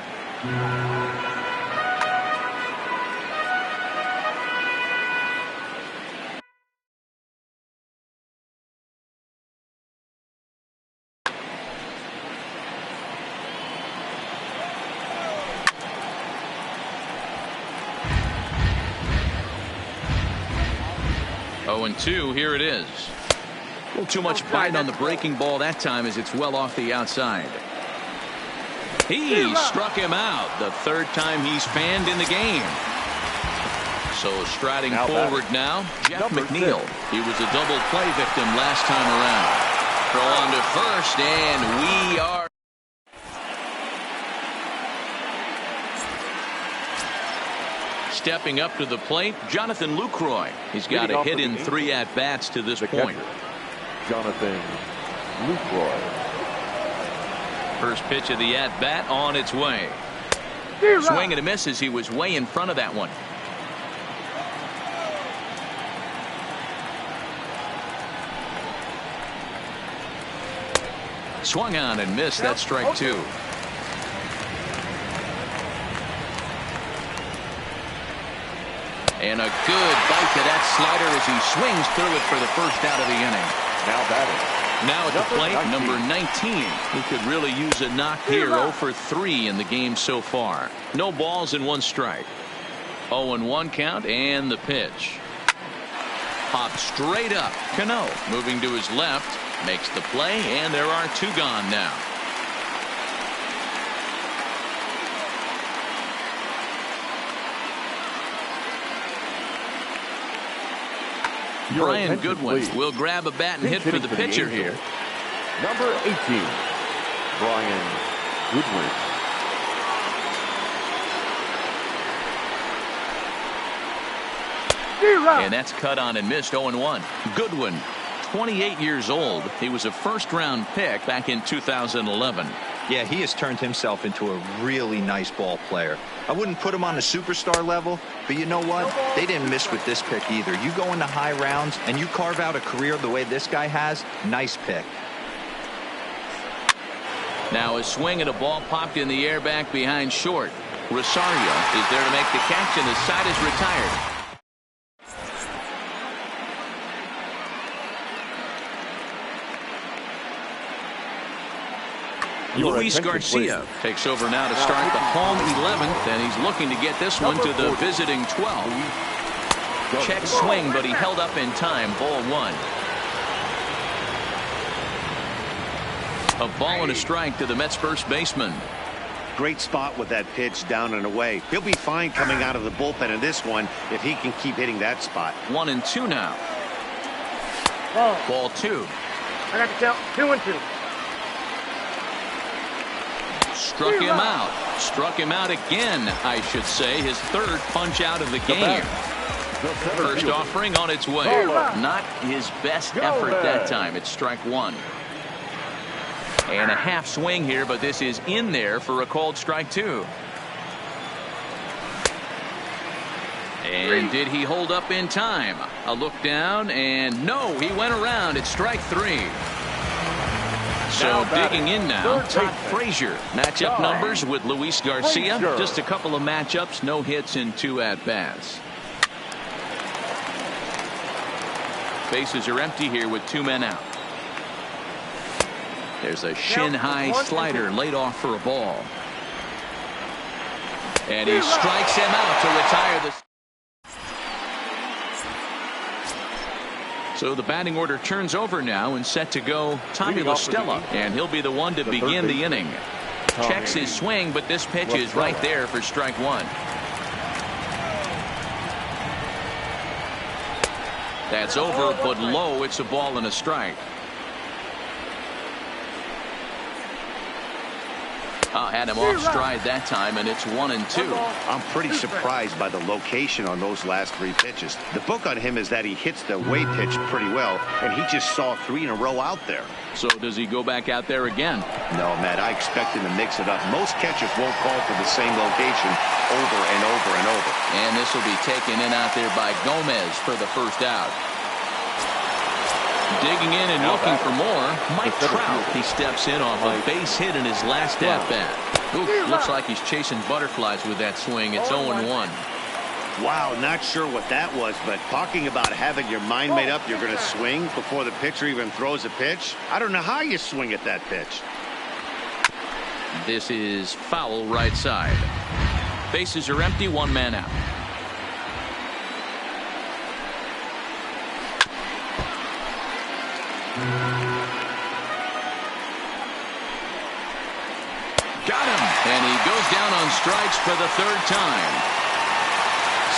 And 2, here it is. A little too much bite on the breaking ball that time as it's well off the outside. He struck him out the 3rd time he's fanned in the game. So striding forward now, Jeff McNeil. He was a double play victim last time around. Throw on to first, and we are. Stepping up to the plate, Jonathan Lucroy. He's got a hit in 3 at-bats to this point. Jonathan Lucroy. First pitch of the at-bat on its way. Swing and a miss as he was way in front of that one. Swung on and missed. That's strike 2. And a good bite to that slider as he swings through it for the first out of the inning. Now batting. Now at the plate, number 19. He could really use a knock here. 0-for-3 in the game so far. No balls and 1 strike. 0-1 count and the pitch. Popped straight up. Cano moving to his left. Makes the play, and there are 2 gone now. Brian Goodwin will grab a bat and hit for the pitcher here. Number 18, Brian Goodwin. And that's cut on and missed. 0-1. Goodwin, 28 years old. He was a first-round pick back in 2011. Yeah, he has turned himself into a really nice ball player. I wouldn't put him on the superstar level, but you know what? They didn't miss with this pick either. You go into high rounds and you carve out a career the way this guy has. Nice pick. Now a swing and a ball popped in the air back behind short. Rosario is there to make the catch, and the side is retired. Luis Garcia takes over now to start the home 11th, and he's looking to get this one to the visiting 12th. Check swing, but he held up in time. Ball 1. A ball and a strike to the Mets first baseman. Great spot with that pitch down and away. He'll be fine coming out of the bullpen in this one if he can keep hitting that spot. 1-2 now. Ball 2. I got to count 2-2. Struck him out. Struck him out again, I should say. His 3rd punch out of the game. First offering on its way. Not his best effort that time. It's strike 1. And a half swing here, but this is in there for a called strike 2. And did he hold up in time? A look down, and no, he went around. It's strike 3. So digging in now, Todd Frazier. Matchup numbers with Luis Garcia. Just a couple of matchups, no hits in 2 at-bats. Bases are empty here with 2 men out. There's a shin-high slider laid off for a ball. And he strikes him out to retire the So the batting order turns over now and set to go Tommy La Stella, and he'll be the one to begin the inning. Checks his swing, but this pitch is right there for strike one. That's over, but low. It's a ball and a strike. Had him off stride that time, and it's 1-2. I'm pretty surprised by the location on those last 3 pitches. The book on him is that he hits the way pitch pretty well, and he just saw 3 in a row out there. So does he go back out there again? No, Matt, I expect him to mix it up. Most catchers won't call for the same location over and over and over. And this will be taken in out there by Gomez for the first out. Digging in and looking for more, Mike Trout. He steps in off a base hit in his last at-bat. Looks like he's chasing butterflies with that swing. It's 0-1. Wow, not sure what that was, but talking about having your mind made up you're going to swing before the pitcher even throws a pitch. I don't know how you swing at that pitch. This is foul right side. Bases are empty, 1 man out. Got him, and he goes down on strikes for the 3rd time.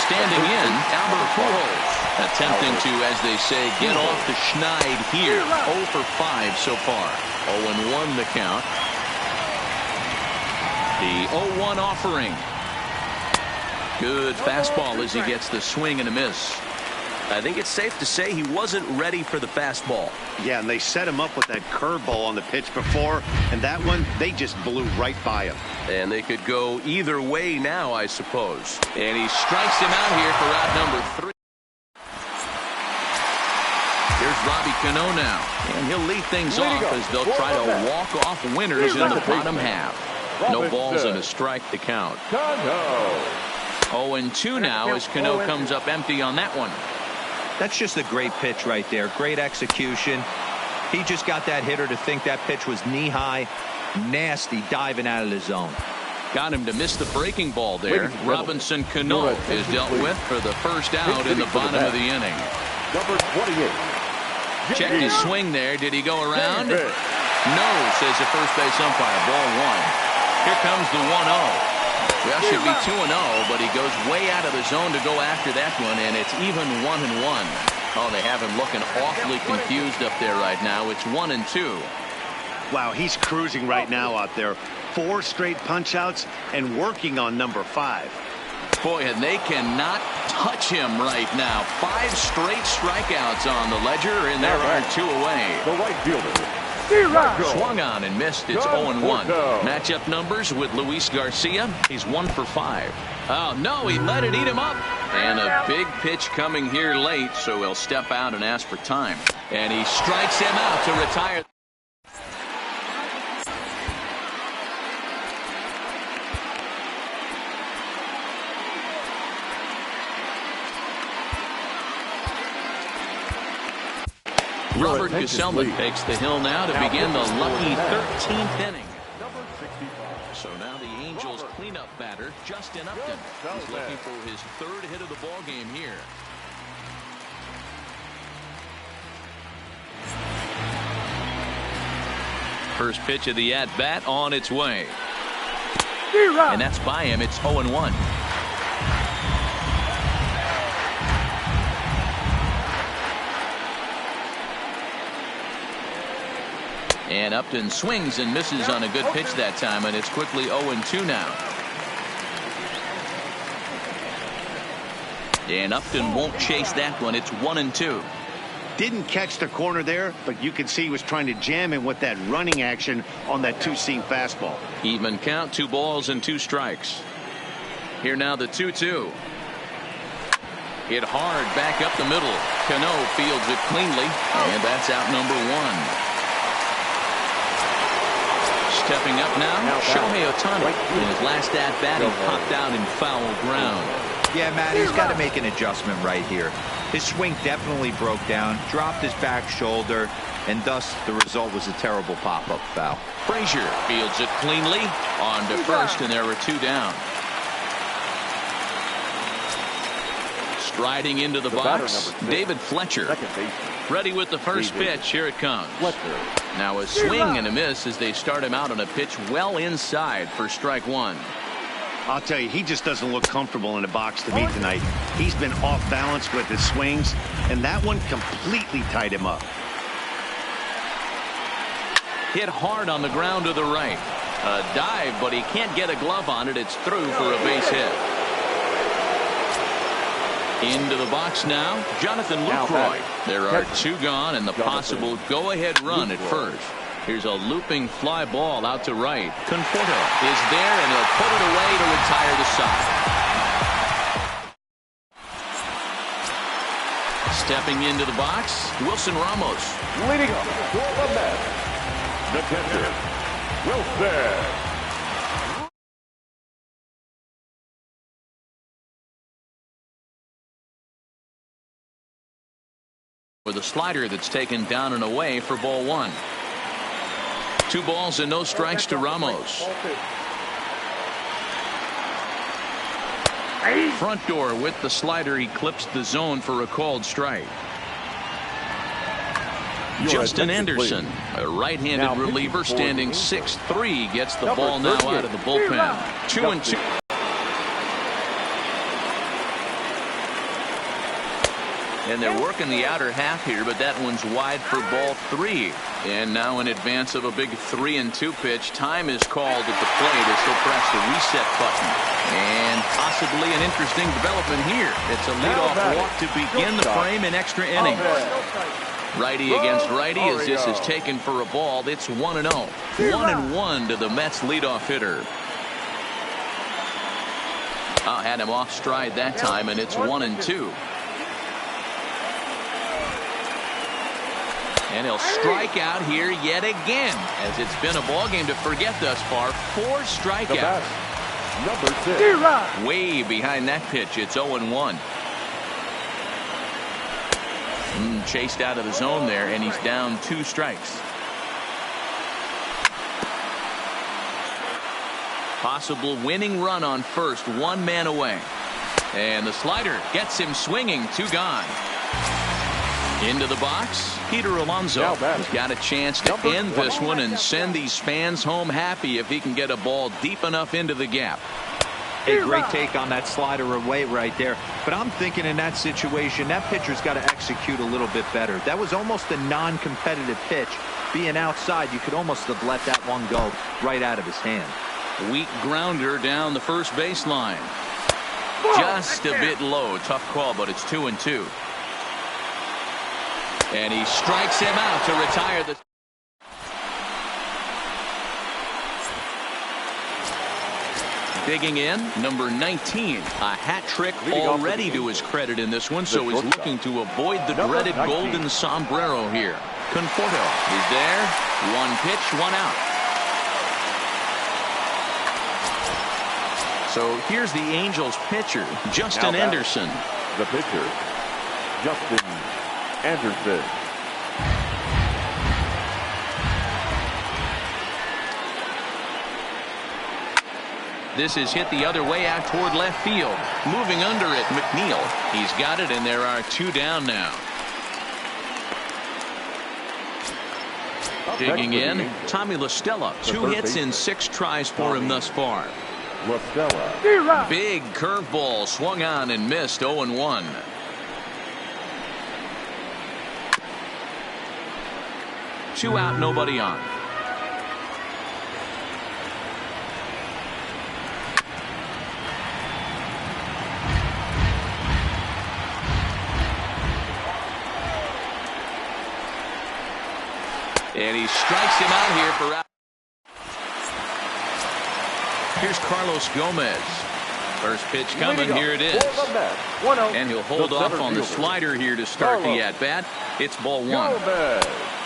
Standing in, Albert Pujols, attempting to, as they say, get off the schneid here. 0 for 5 so far. 0-1 the count. The 0-1 offering. Good fastball as he gets the swing and a miss. I think it's safe to say he wasn't ready for the fastball. Yeah, and they set him up with that curveball on the pitch before, and that one, they just blew right by him. And they could go either way now, I suppose. And he strikes him out here for out number 3. Here's Robbie Cano now, and he'll lead things off as they'll try to walk off winners in the bottom half. No balls and a strike to count. 0-2 now as Cano comes up empty on that one. That's just a great pitch right there. Great execution. He just got that hitter to think that pitch was knee-high. Nasty diving out of the zone. Got him to miss the breaking ball there. Robinson Cano is dealt with for the first out in the bottom of the inning. Number 28. Checked his swing there. Did he go around? No, says the first base umpire. Ball 1. Here comes the 1-0. Well, should be 2-0, but he goes way out of the zone to go after that one, and it's even 1-1. Oh, they have him looking awfully confused up there right now. It's 1-2. Wow, he's cruising right now out there. 4 straight punch-outs and working on number 5. Boy, and they cannot touch him right now. 5 straight strikeouts on the ledger, and there are 2 away. The right fielder. Swung on and missed. It's 0-1. Matchup numbers with Luis Garcia. He's 1 for 5. Oh, no, he let it eat him up. And a big pitch coming here late, so he'll step out and ask for time. And he strikes him out to retire. Robert Gesellman takes the hill now to begin the lucky 13th inning. So now the Angels cleanup batter, Justin Upton. He's looking for his 3rd hit of the ball game here. First pitch of the at-bat on its way. And that's by him. It's 0-1. And Upton swings and misses on a good pitch that time, and it's quickly 0-2 now. And Upton won't chase that one. It's 1-2. Didn't catch the corner there, but you can see he was trying to jam him with that running action on that 2-seam fastball. Even count, 2 balls and 2 strikes. Here now the 2-2. Hit hard back up the middle. Cano fields it cleanly, and that's out number 1. Stepping up now, Shohei Ohtani. In his last at-bat, he popped out in foul ground. Yeah, Matt, he's got to make an adjustment right here. His swing definitely broke down, dropped his back shoulder, and thus the result was a terrible pop-up foul. Frazier fields it cleanly on to first, and there were 2 down. Striding into the box, David Fletcher. Ready with the first pitch. Here it comes. Now a swing and a miss as they start him out on a pitch well inside for strike one. I'll tell you, he just doesn't look comfortable in the box to me tonight. He's been off balance with his swings, and that one completely tied him up. Hit hard on the ground to the right. A dive, but he can't get a glove on it. It's through for a base hit. Into the box now, Jonathan Lucroy. There are two gone and the possible go-ahead run at first. Here's a looping fly ball out to right. Conforto is there, and he'll put it away to retire the side. Stepping into the box, Wilson Ramos. Leading up for the Mets, the catcher, Wilson. With a slider that's taken down and away for ball one. 2 balls and no strikes to Ramos. Front door with the slider. He clips the zone for a called strike. Justin Anderson, a right-handed reliever, standing 6'3", gets the ball now out of the bullpen. 2-2. And they're working the outer half here, but that one's wide for ball 3. And now in advance of a big 3-2 pitch, time is called at the plate as he'll press the reset button. And possibly an interesting development here. It's a leadoff walk to begin the frame in extra innings. Righty against righty as this is taken for a ball. It's 1-0. 1-1 to the Mets leadoff hitter. Had him off stride that time, and it's 1-2. And he'll strike out here yet again, as it's been a ball game to forget thus far. 4 strikeouts. Number 6. Way behind that pitch. It's 0-1. Chased out of the zone there, and he's down 2 strikes. Possible winning run on first, 1 man away. And the slider gets him swinging. 2 gone. Into the box, Peter Alonso has got a chance to end this one and send these fans home happy if he can get a ball deep enough into the gap. A great take on that slider away right there. But I'm thinking in that situation, that pitcher's got to execute a little bit better. That was almost a non-competitive pitch. Being outside, you could almost have let that one go right out of his hand. Weak grounder down the first baseline. Just a bit low. Tough call, but it's 2-2. And he strikes him out to retire the. Digging in, number 19. A hat trick already to his credit in this one, so he's looking to avoid the dreaded golden sombrero here. Conforto is there. 1 pitch, 1 out. So here's the Angels pitcher, Justin Anderson. The pitcher, Justin Anderson. This is hit the other way out toward left field. Moving under it, McNeil. He's got it, and there are 2 down now. Digging in, Tommy La Stella. 2 hits in 6 tries for him thus far. La Stella. Big curveball swung on and missed. 0-1. Two out, nobody on. And he strikes him out here for out. Here's Carlos Gomez. First pitch coming. Here it is. And he'll hold off on the slider here to start the at-bat. It's ball 1.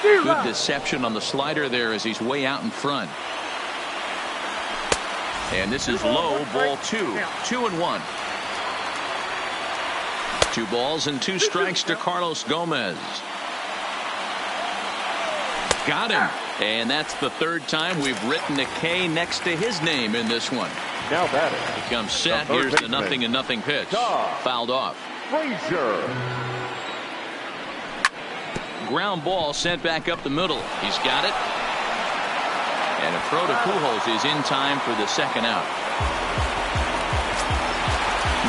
Good deception on the slider there as he's way out in front. And this is low, ball 2. 2-1. 2 balls and 2 strikes to Carlos Gomez. Got him. And that's the 3rd time we've written a K next to his name in this one. Now batting. He comes set. Here's the 0-0 pitch. Fouled off. Frazier. ground ball sent back up the middle. He's got it. And a throw to Pujols is in time for the second out.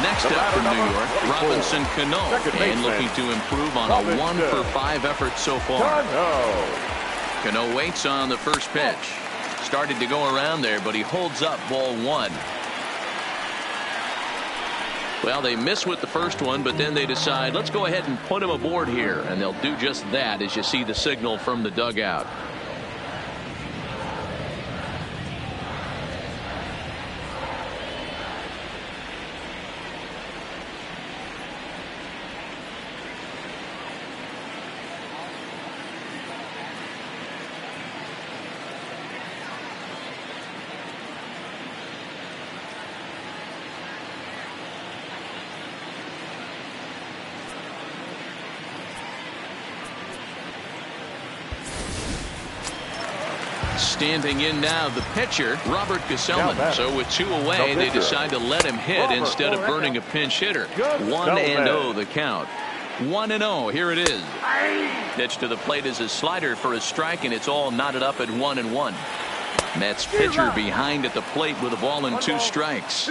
Next up from New York, Robinson Cano, and looking to improve on a 1-for-5 effort so far. Cano waits on the first pitch. Started to go around there, but he holds up ball one. Well, they miss with the first one, but then they decide, let's go ahead and put him aboard here. And they'll do just that as you see the signal from the dugout. Standing in now, the pitcher, Robert Gesellman. So with 2 away, they decide to let him hit instead of burning a pinch hitter. 1-0 the count. 1-0. Here it is. Pitch to the plate is a slider for a strike, and it's all knotted up at 1-1. Mets pitcher behind at the plate with a ball and 2 strikes.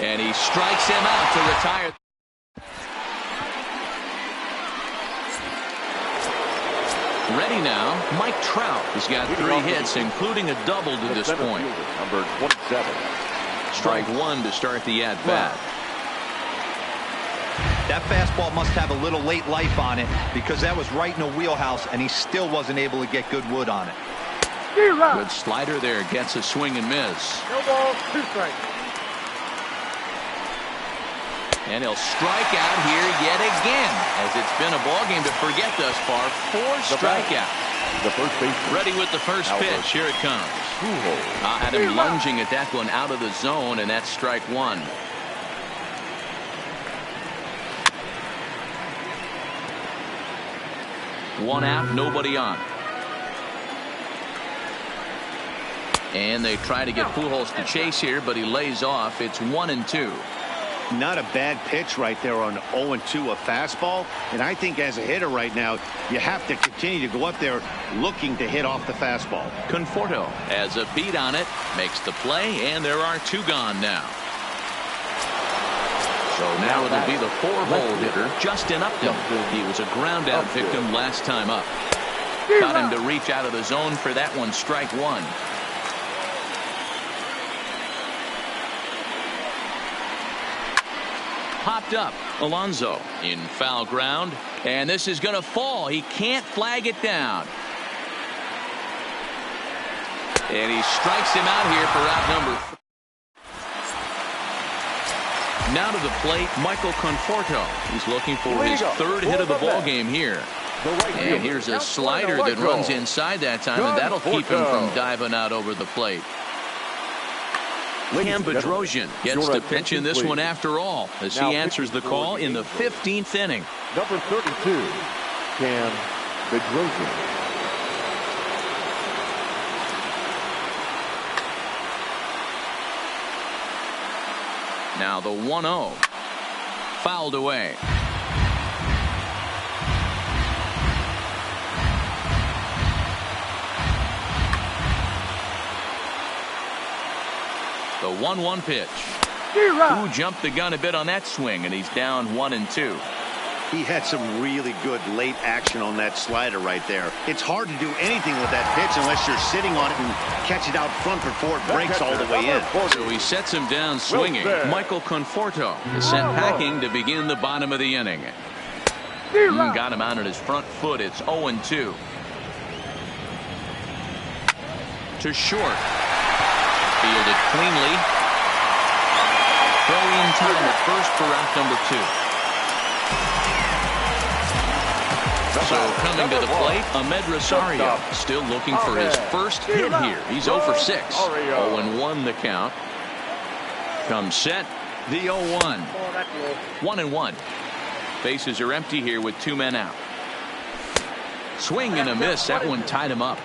And he strikes him out to retire. Ready now, Mike Trout has got 3 hits, including a double to this point. Number 27. Strike 1 to start the at-bat. That fastball must have a little late life on it, because that was right in the wheelhouse, and he still wasn't able to get good wood on it. Good slider there, gets a swing and miss. No ball, 2 strikes. And he'll strike out here yet again, as it's been a ball game to forget thus far. 4 strikeouts. The first baseman. Ready with the first pitch. Here it comes. I had him lunging at that one out of the zone, and that's strike 1. One out, nobody on. And they try to get Pujols to chase here, but he lays off. It's 1-2. Not a bad pitch right there on 0-2, a fastball. And I think as a hitter right now, you have to continue to go up there looking to hit off the fastball. Conforto has a beat on it, makes the play, and there are 2 gone now. So now it'll be the 4-hole hitter, Justin Upton. He was a ground out victim last time up. Got him to reach out of the zone for that one, strike 1. Popped up, Alonso in foul ground, and this is going to fall. He can't flag it down. And he strikes him out here for out number 3. Now to the plate, Michael Conforto. He's looking for his 3rd hit of the ball game here. And here's a slider that runs inside that time, and that'll keep him from diving out over the plate. Cam Bedrosian gets to pitch in this one after all, as he answers the call in the 15th inning. Number 32, Cam Bedrosian. Now the 1-0. Fouled away. The 1-1 pitch. Who jumped the gun a bit on that swing, and he's down 1-2. He had some really good late action on that slider right there. It's hard to do anything with that pitch unless you're sitting on it and catch it out front before it breaks all the way in. So he sets him down swinging. Michael Conforto is sent packing to begin the bottom of the inning. Got him out on his front foot. It's 0-2. To short. Fielded cleanly. Throw-in time at first for out number 2. So coming to the plate, Ahmed Rosario still looking for his first hit here. He's 0 for 6. 0-1 the count. Comes set. The 0-1. 1-1. Bases are empty here with 2 men out. Swing and a miss. That one tied him up.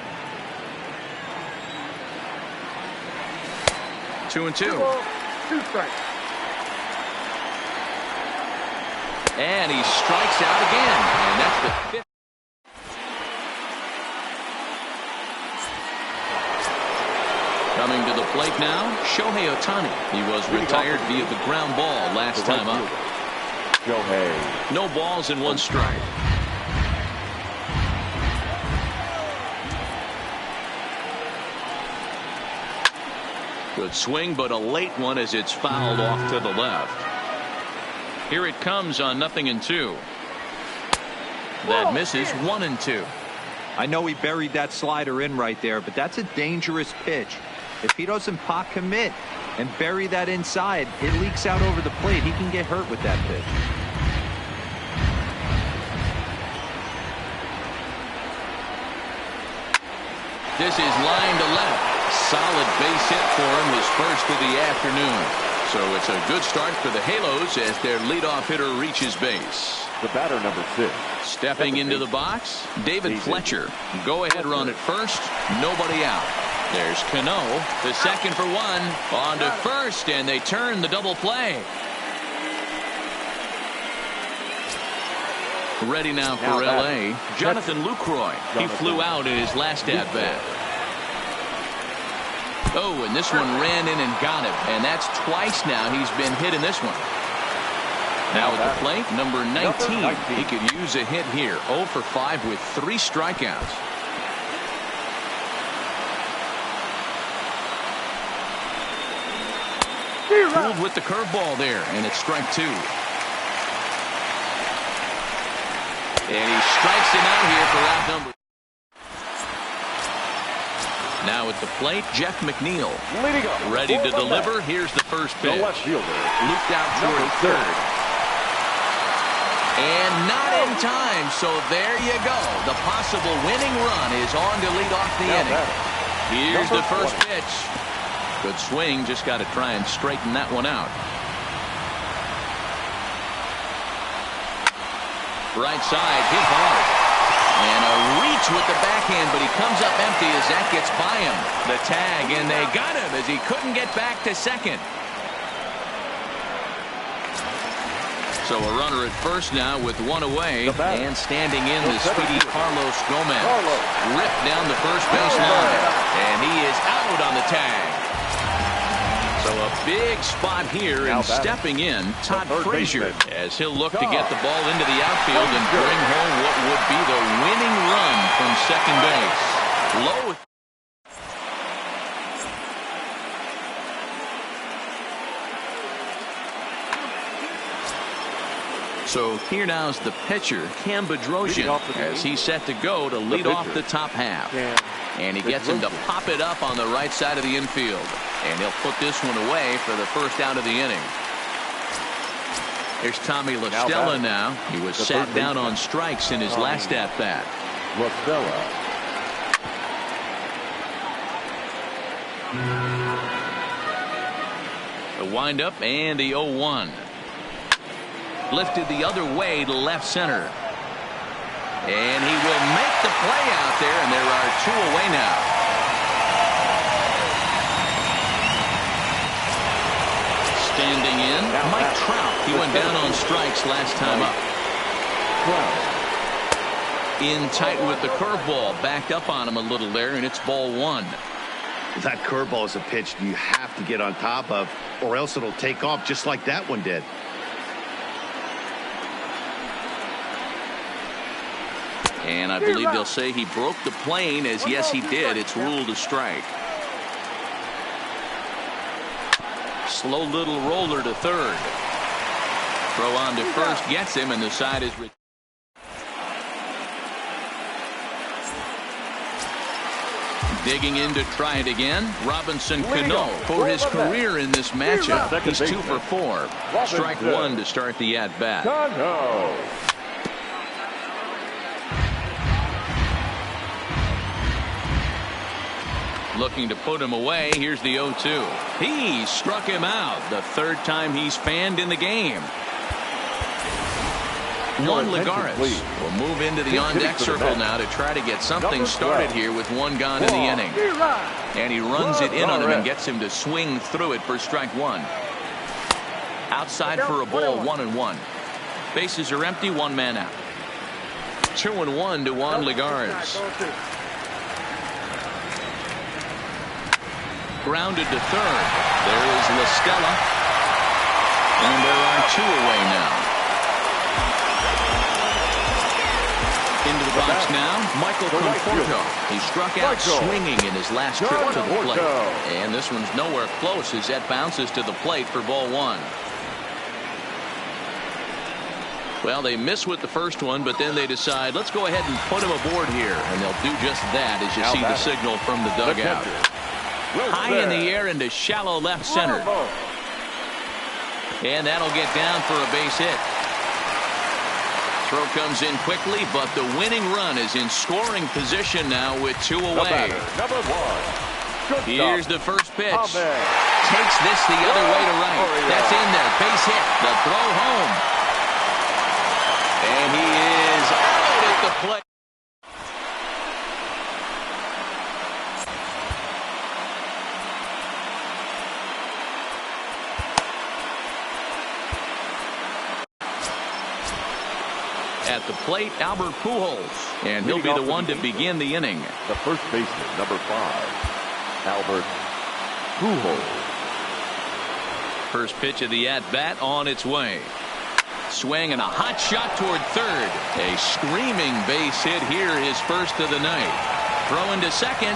2-2. 2 strikes. And he strikes out again. And that's the fifth. Coming to the plate now, Shohei Ohtani. He was retired via the ground ball last time up. Shohei. No balls and 1 strike. Good swing, but a late one as it's fouled off to the left. Here it comes on 0-2. That misses 1-2. I know he buried that slider in right there, but that's a dangerous pitch. If he doesn't pot commit and bury that inside, it leaks out over the plate. He can get hurt with that pitch. This is line to left. Solid base hit for him, his first of the afternoon. So it's a good start for the Halos as their leadoff hitter reaches base. The batter, number 6. Stepping into the box, David Fletcher. Go ahead run at first, nobody out. There's Cano, the second for 1. On to first, and they turn the double play. Ready now for L.A., Jonathan Lucroy. He flew out in his last at-bat. Oh, and this one ran in and got him. And that's twice now he's been hit in this one. Now at the plate, number 19. He could use a hit here. 0 for 5 with 3 strikeouts. Pulled with the curveball there, and it's strike 2. And he strikes him out here for out number. Now at the plate, Jeff McNeil. Ready to deliver. Here's the first pitch. Looped out toward third. And not in time, so there you go. The possible winning run is on to lead off the inning. Here's the first pitch. Good swing, just got to try and straighten that one out. Right side, hit hard. And a reach with the backhand, but he comes up empty as that gets by him. The tag, and they got him as he couldn't get back to second. So a runner at first now with 1 away. And standing in the speedy Carlos Gomez. Ripped down the first base line. And he is out on the tag. So a big spot here, and stepping in, Todd Frazier, as he'll look to get the ball into the outfield and bring home what would be the winning run from second base. Low. So here now is the pitcher, Cam Bedrosian, as he's set to go to lead off the top half. And he gets him to pop it up on the right side of the infield. And he'll put this one away for the first out of the inning. Here's Tommy La Stella now. He was sat down on strikes in his last at-bat. La Stella. The windup and the 0-1. Lifted the other way to left center. And he will make the play out there, and there are 2 away now. Standing in, Mike Trout. He went down on strikes last time up. In tight with the curveball. Backed up on him a little there, and it's ball 1. That curveball is a pitch you have to get on top of, or else it'll take off just like that one did. And I believe they'll say he broke the plane, as yes he did. It's ruled a strike. Slow little roller to third. Throw on to first gets him, and the side is. Digging in to try it again. Robinson Cano for his career in this matchup. He's 2 for 4. Strike 1 to start the at-bat. Looking to put him away. Here's the 0-2. He struck him out. The 3rd time he's fanned in the game. Juan Lagares will move into the on-deck circle now to try to get something started here with 1 gone in the inning. And he runs it in on him and gets him to swing through it for strike 1. Outside for a ball, 1-1. Bases are empty, one man out. 2-1 to Juan Ligarz. Grounded to third. There is La Stella. And there are two away now. Into the box now, Michael Conforto. He struck out swinging in his last trip to the plate. And this one's nowhere close as that bounces to the plate for ball one. Well, they miss with the first one, but then they decide, let's go ahead and put him aboard here. And they'll do just that as you see the signal from the dugout. High in the air into shallow left center. And that'll get down for a base hit. Throw comes in quickly, but the winning run is in scoring position now with two away. Here's the first pitch. Takes this the other way to right. That's in there. Base hit. The throw home. And he is out at the plate. At the plate, Albert Pujols. And he'll be the one to begin the inning. The first baseman, number 5, Albert Pujols. First pitch of the at-bat on its way. Swing and a hot shot toward third. A screaming base hit here, his first of the night. Throw into second.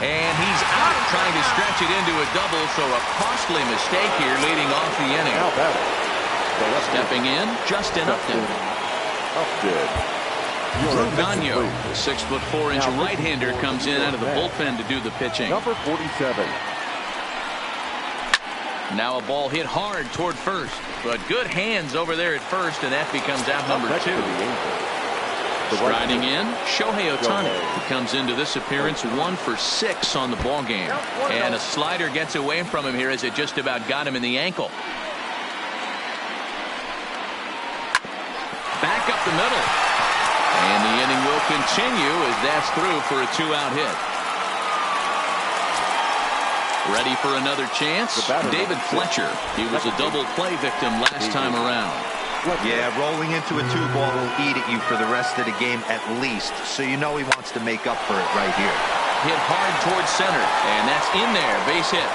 And he's out trying to stretch it into a double, so a costly mistake here leading off the inning. Stepping in, Justin Upton. Drew Gagnon, the 6'4" right-hander, comes in out of the bullpen to do the pitching. Number 47. Now a ball hit hard toward first, but good hands over there at first, and that becomes out number 2. Striding in, Shohei Ohtani, who comes into this appearance 1 for 6 on the ball game. And a slider gets away from him here as it just about got him in the ankle. Back up the middle. And the inning will continue as that's through for a 2-out hit. Ready for another chance? David Fletcher. He was a double play victim last time around. Yeah, rolling into a 2-ball will eat at you for the rest of the game at least. So you know he wants to make up for it right here. Hit hard towards center. And that's in there. Base hit.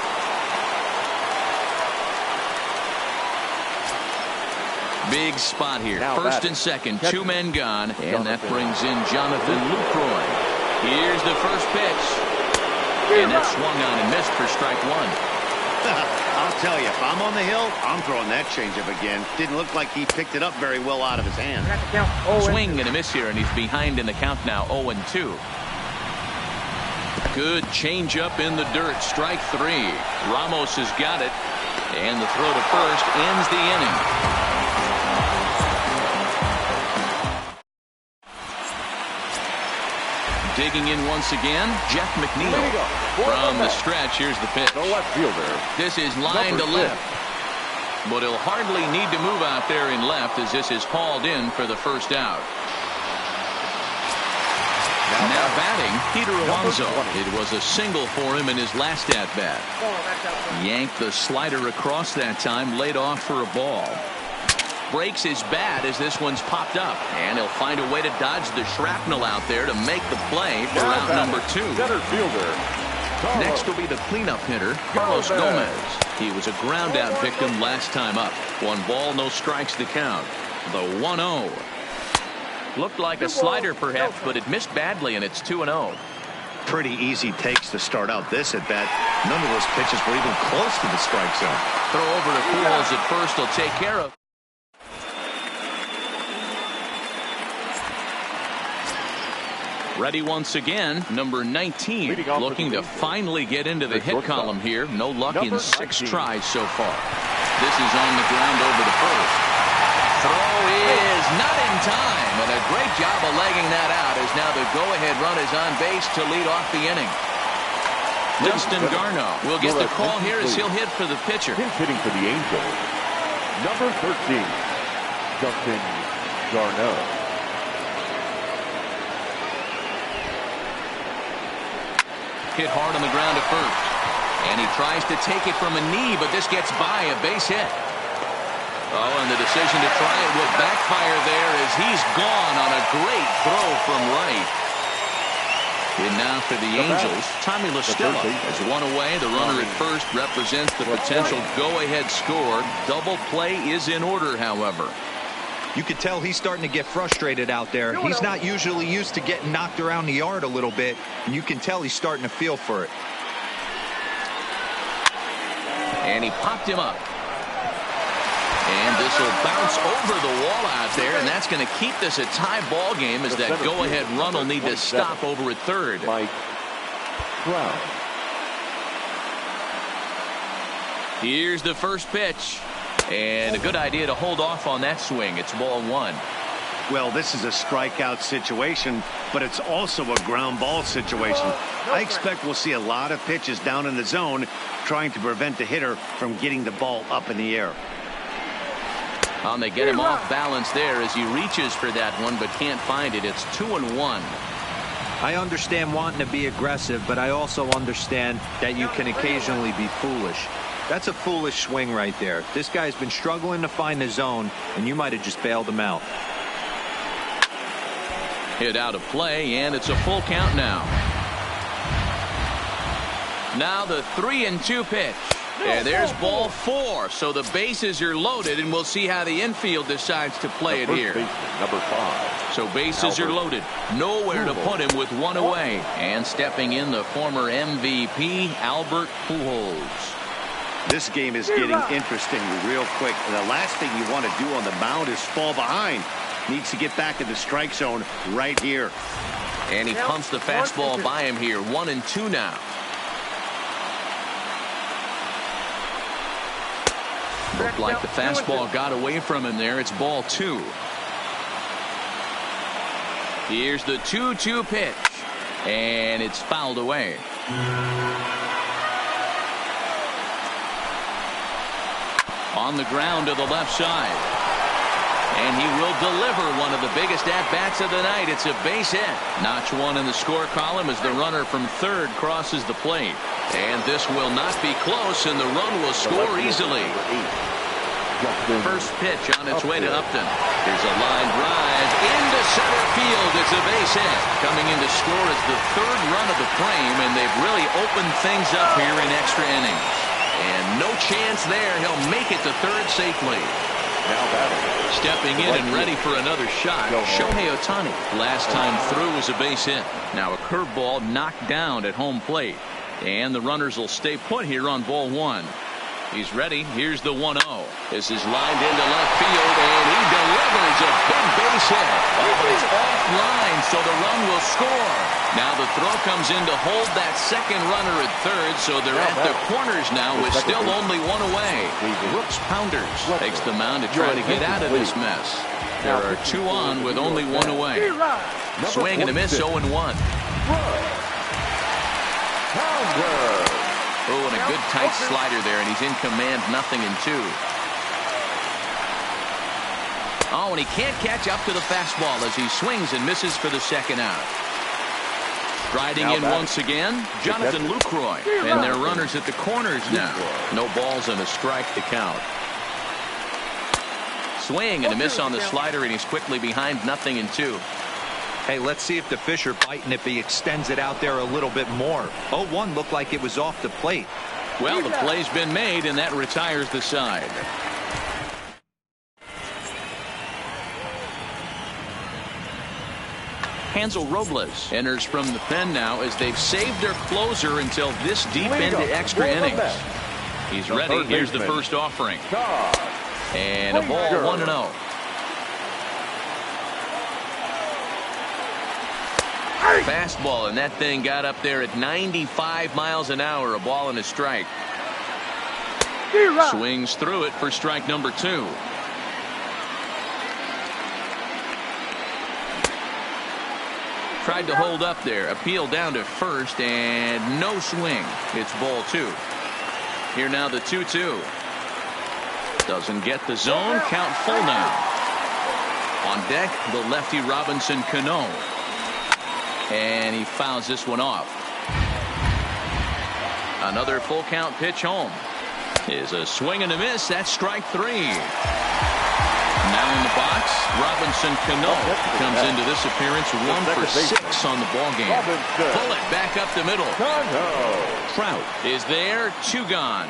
Big spot here. First and second, 2 men gone. And that brings in Jonathan Lucroy. Here's the first pitch. And that swung on and missed for strike 1. I'll tell you, if I'm on the hill, I'm throwing that changeup again. Didn't look like he picked it up very well out of his hand. Swing and a miss here, and he's behind in the count now, 0-2. Good changeup in the dirt, strike 3. Ramos has got it, and the throw to first ends the inning. Digging in once again, Jeff McNeil. From the stretch, here's the pitch. The left fielder. This is line to left. But he'll hardly need to move out there in left as this is hauled in for the first out. Now batting, Peter Alonso. It was a single for him in his last at-bat. Yanked the slider across that time, laid off for a ball. Breaks his bat as this one's popped up, and he'll find a way to dodge the shrapnel out there to make the play for out number 2. Center fielder. Next will be the cleanup hitter, Carlos Gomez. He was a ground out victim last time up. 1 ball, no strikes to count. The 1-0. Looked like a slider perhaps, but it missed badly, and it's 2-0. Pretty easy takes to start out this at bat. None of those pitches were even close to the strike zone. Throw over to Pujols at first, he'll take care of. Ready once again, number 19, looking to finally get into the hit column here. No luck in 6 tries so far. This is on the ground over to first. Throw is not in time, and a great job of legging that out as now the go-ahead run is on base to lead off the inning. Dustin Garneau will get the call here as he'll hit for the pitcher. Hitting for the Angels, number 13, Dustin Garneau. Hit hard on the ground at first. And he tries to take it from a knee, but this gets by a base hit. Oh, and the decision to try it will backfire there as he's gone on a great throw from right. And now for the Angels, Tommy LaStella has one away. The runner at first represents the potential go-ahead score. Double play is in order, however. You could tell he's starting to get frustrated out there. He's not usually used to getting knocked around the yard a little bit, and you can tell he's starting to feel for it. And he popped him up. And this will bounce over the wall out there, and that's going to keep this a tie ball game as that go-ahead run will need to stop over at third. Mike Brown. Here's the first pitch. And a good idea to hold off on that swing. It's ball one. Well, this is a strikeout situation, but it's also a ground ball situation. I expect we'll see a lot of pitches down in the zone trying to prevent the hitter from getting the ball up in the air. They get him off balance there as he reaches for that one but can't find it. It's 2-1. I understand wanting to be aggressive, but I also understand that you can occasionally be foolish. That's a foolish swing right there. This guy's been struggling to find the zone, and you might have just bailed him out. Hit out of play, and it's a full count now. Now the 3-2 pitch. And there's ball four. So the bases are loaded, and we'll see how the infield decides to play it here. Number 5. So bases are loaded. Nowhere to put him with one away. And stepping in, the former MVP, Albert Pujols. This game is getting interesting real quick. And the last thing you want to do on the mound is fall behind. Needs to get back in the strike zone right here. And he pumps the fastball by him here. 1-2 now. Looked like the fastball got away from him there. It's ball two. Here's the 2-2 pitch. And it's fouled away. On the ground to the left side. And he will deliver one of the biggest at-bats of the night. It's a base hit. Notch one in the score column as the runner from third crosses the plate. And this will not be close, and the run will score easily. First pitch on its way to Upton. Here's a line drive into center field. It's a base hit. Coming in to score is the third run of the frame, and they've really opened things up here in extra innings. And no chance there. He'll make it to third safely. Stepping in and ready for another shot, Shohei Ohtani. Last time through was a base hit. Now a curveball knocked down at home plate. And the runners will stay put here on ball one. He's ready. Here's the 1-0. This is lined into left field, and he delivers a big base hit. Oh, it's offline, so the run will score. Now the throw comes in to hold that second runner at third, so they're at the corners now with still only one away. Brooks Pounders takes the mound to try to get out of this mess. There are two on with only one away. Swing and a miss, 0-1. Oh, and a good tight slider there, and he's in command, 0-2. Oh, and he can't catch up to the fastball as he swings and misses for the second out. Striding in once again, Jonathan Lucroy. And their runners at the corners now. No balls and a strike to count. Swing and a miss on the slider, and he's quickly behind, 0-2. Hey, let's see if the fish are biting if he extends it out there a little bit more. 0-1 looked like it was off the plate. Well, the play's been made, and that retires the side. Hansel Robles enters from the pen now as they've saved their closer until this deep into extra innings. He's ready. Here's the first offering. And a ball, 1-0. Fastball, and that thing got up there at 95 miles an hour, a ball and a strike. Swings through it for strike number 2. Tried to hold up there, appeal down to first, and no swing. It's ball 2. Here now the 2-2. Doesn't get the zone, count full now. On deck, the lefty Robinson Cano. And he fouls this one off. Another full count pitch home. is a swing and a miss. That's strike 3. Now in the box, Robinson Cano comes into this appearance 1 for 6 on the ball game. Bullet back up the middle. Trout is there, 2 gone.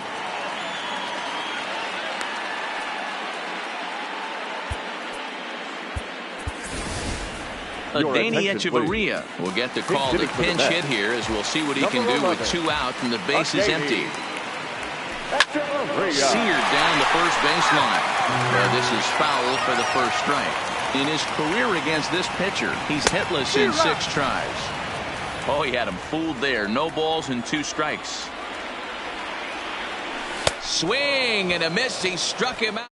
Adani Echeverria will get the call to pinch hit here, as we'll see what he can do with 2 out and the base is empty. Seared down the first baseline. This is foul for the first strike. In his career against this pitcher, he's hitless in 6 tries. Oh, he had him fooled there. No balls and 2 strikes. Swing and a miss. He struck him out.